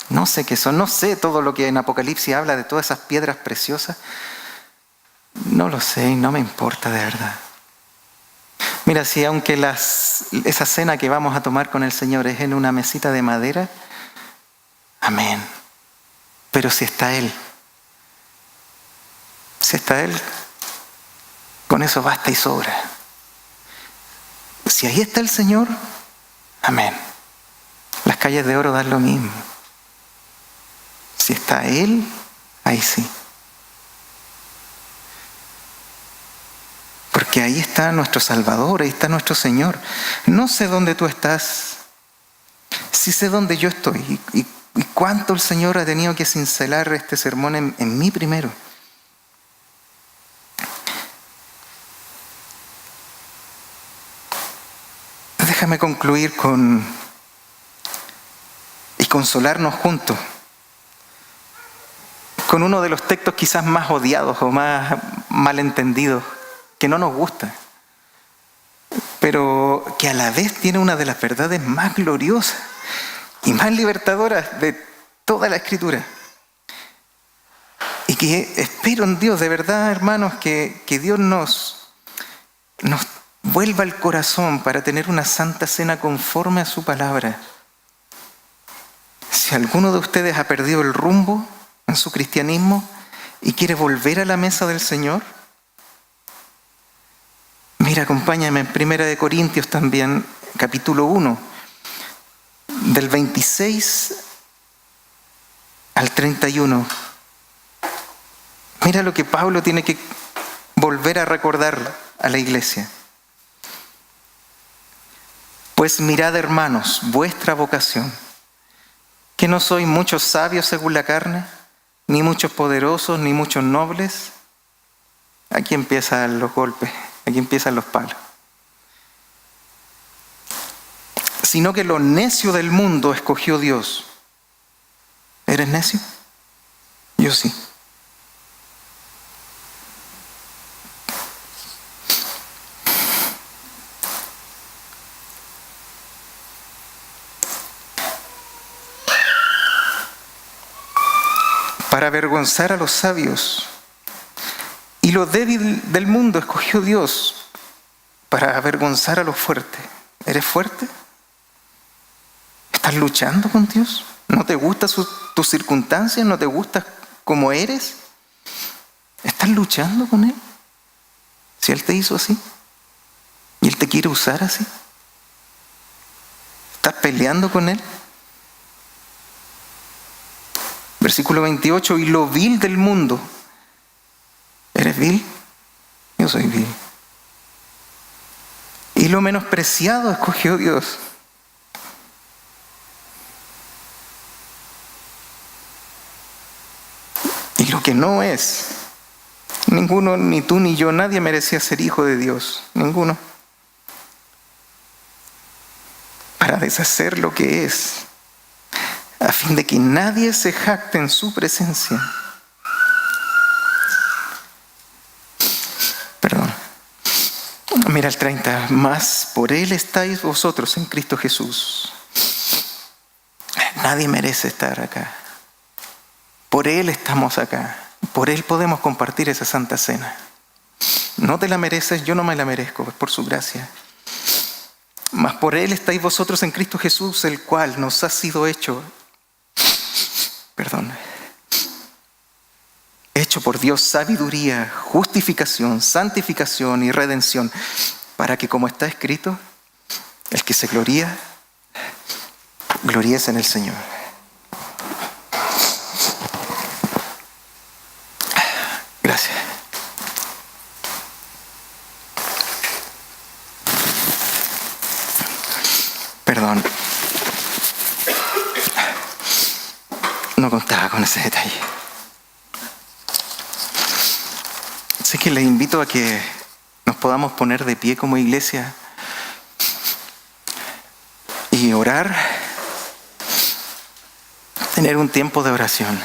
No sé qué son, no sé todo lo que en Apocalipsis habla de todas esas piedras preciosas. No lo sé y no me importa de verdad. Mira, si aunque esa cena que vamos a tomar con el Señor es en una mesita de madera, amén. Pero si está Él, con eso basta y sobra. Si ahí está el Señor, amén. Las calles de oro dan lo mismo. Si está Él, ahí sí. Porque ahí está nuestro Salvador, ahí está nuestro Señor. No sé dónde tú estás, sí sé dónde yo estoy y cuánto el Señor ha tenido que cincelar este sermón en mí primero. Déjame concluir y consolarnos juntos. con uno de los textos quizás más odiados o más malentendidos, que no nos gusta, pero que a la vez tiene una de las verdades más gloriosas y más libertadoras de toda la Escritura. Y que espero en Dios, de verdad, hermanos, que Dios nos vuelva el corazón para tener una santa cena conforme a su palabra. Si alguno de ustedes ha perdido el rumbo en su cristianismo y quiere volver a la mesa del Señor, mira, acompáñame en 1 Corintios también, capítulo 1, del 26 al 31. Mira lo que Pablo tiene que volver a recordar a la iglesia. Pues mirad, hermanos, vuestra vocación, que no sois muchos sabios según la carne, ni muchos poderosos, ni muchos nobles. Aquí empiezan los golpes, aquí empiezan los palos. Sino que lo necio del mundo escogió Dios. ¿Eres necio? Yo sí. Para avergonzar a los sabios. Y lo débil del mundo escogió Dios para avergonzar a los fuertes. ¿Eres fuerte? ¿Estás luchando con Dios? ¿No te gustan tus circunstancias? ¿No te gusta cómo eres? ¿Estás luchando con Él? Si Él te hizo así y Él te quiere usar así, ¿estás peleando con Él? Versículo 28, y lo vil del mundo. ¿Eres vil? Yo soy vil. Y lo menospreciado escogió Dios. Y lo que no es. Ninguno, ni tú ni yo, nadie merecía ser hijo de Dios. Ninguno. Para deshacer lo que es, a fin de que nadie se jacte en su presencia. Perdón. Mira el 30. Mas por Él estáis vosotros en Cristo Jesús. Nadie merece estar acá. Por Él estamos acá. Por Él podemos compartir esa santa cena. No te la mereces, yo no me la merezco, es por su gracia. Mas por Él estáis vosotros en Cristo Jesús, el cual nos ha sido hecho por Dios sabiduría, justificación, santificación y redención, para que, como está escrito, el que se gloríe en el Señor. Gracias. Perdón. No contaba con ese detalle. Así que les invito a que nos podamos poner de pie como iglesia y orar, tener un tiempo de oración.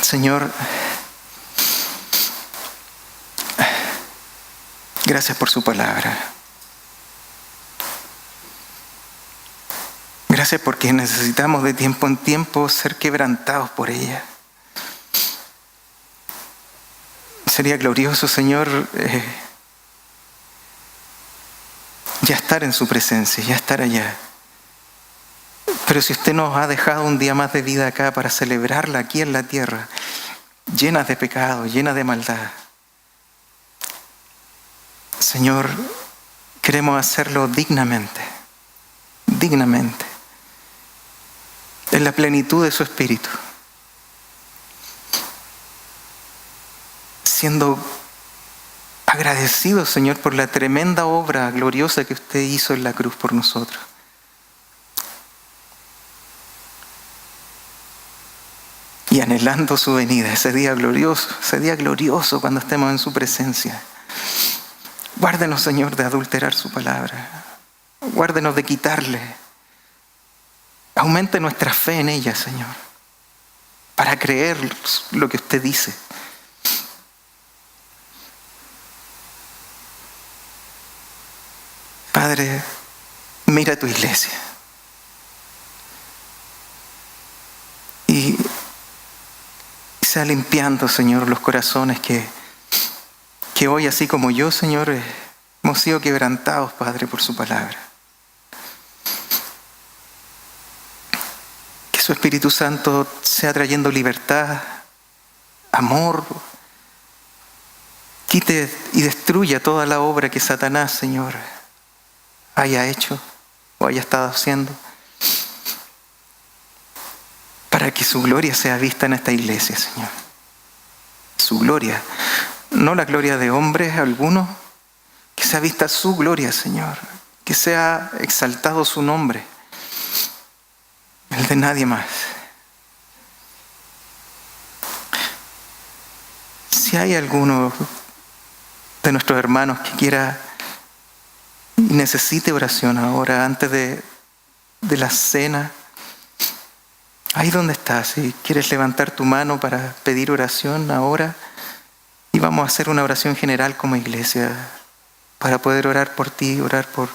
Señor, gracias por su palabra. Gracias porque necesitamos de tiempo en tiempo ser quebrantados por ella. Sería glorioso, Señor, ya estar en su presencia, ya estar allá. Pero si usted nos ha dejado un día más de vida acá para celebrarla aquí en la tierra, llenas de pecado, llenas de maldad, Señor, queremos hacerlo dignamente, en la plenitud de su Espíritu, siendo agradecidos, Señor, por la tremenda obra gloriosa que usted hizo en la cruz por nosotros. Y anhelando su venida, ese día glorioso cuando estemos en su presencia. Guárdenos, Señor, de adulterar su palabra. Guárdenos de quitarle. Aumente nuestra fe en ella, Señor, para creer lo que usted dice. Padre, mira tu iglesia. Y sea limpiando, Señor, los corazones que hoy, así como yo, Señor, hemos sido quebrantados, Padre, por su palabra. Que su Espíritu Santo sea trayendo libertad, amor. Quite y destruya toda la obra que Satanás, Señor, haya hecho o haya estado haciendo, para que su gloria sea vista en esta iglesia, Señor. Su gloria, no la gloria de hombres algunos, que sea vista su gloria, Señor, que sea exaltado su nombre, el de nadie más. Si hay alguno de nuestros hermanos que quiera y necesite oración ahora, antes de la cena, ahí donde estás, si quieres levantar tu mano para pedir oración ahora, y vamos a hacer una oración general como iglesia para poder orar por ti, orar por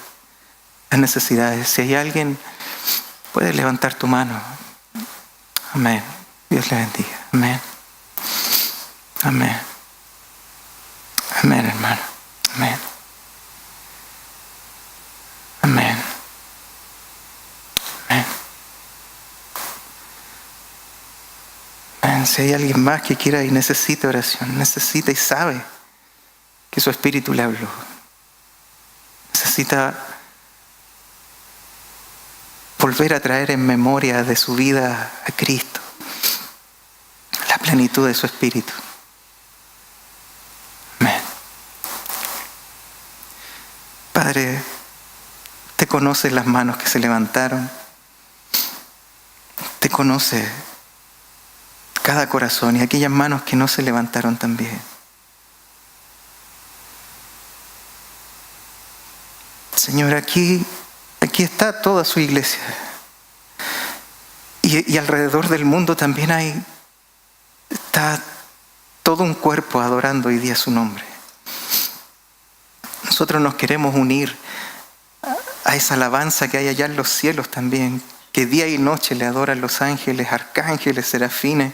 las necesidades. Si hay alguien, puedes levantar tu mano. Amén. Dios le bendiga. Amén. Amén. Amén, hermano. Amén. Amén. Amén. Amén. Si hay alguien más que quiera y necesita oración, necesita y sabe que su espíritu le habló, necesita volver a traer en memoria de su vida a Cristo, la plenitud de su espíritu. Amén. Padre, te conoce las manos que se levantaron, te conoce cada corazón y aquellas manos que no se levantaron también. Señor, aquí está toda su iglesia. Y alrededor del mundo también está todo un cuerpo adorando hoy día su nombre. Nosotros nos queremos unir a esa alabanza que hay allá en los cielos también, que día y noche le adoran los ángeles, arcángeles, serafines.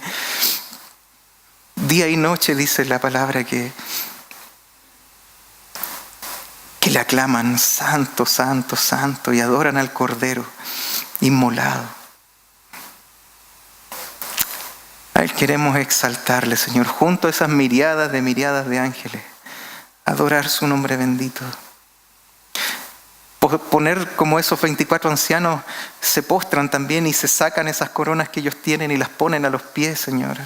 Día y noche dice la palabra que le aclaman santo, santo, santo, y adoran al Cordero inmolado. A Él queremos exaltarle, Señor, junto a esas miriadas de ángeles, adorar su nombre bendito. Poner como esos 24 ancianos se postran también y se sacan esas coronas que ellos tienen y las ponen a los pies, Señor.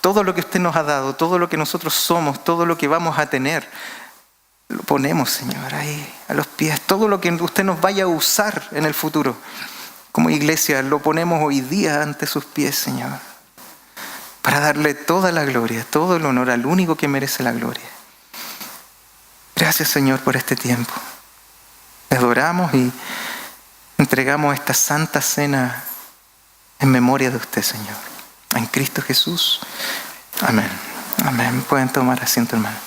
Todo lo que usted nos ha dado, todo lo que nosotros somos, todo lo que vamos a tener, lo ponemos, Señor, ahí a los pies. Todo lo que usted nos vaya a usar en el futuro como iglesia, lo ponemos hoy día ante sus pies, Señor, para darle toda la gloria, todo el honor al único que merece la gloria. Gracias, Señor, por este tiempo. Te adoramos y entregamos esta santa cena en memoria de usted, Señor. En Cristo Jesús. Amén. Amén. Pueden tomar asiento, hermano.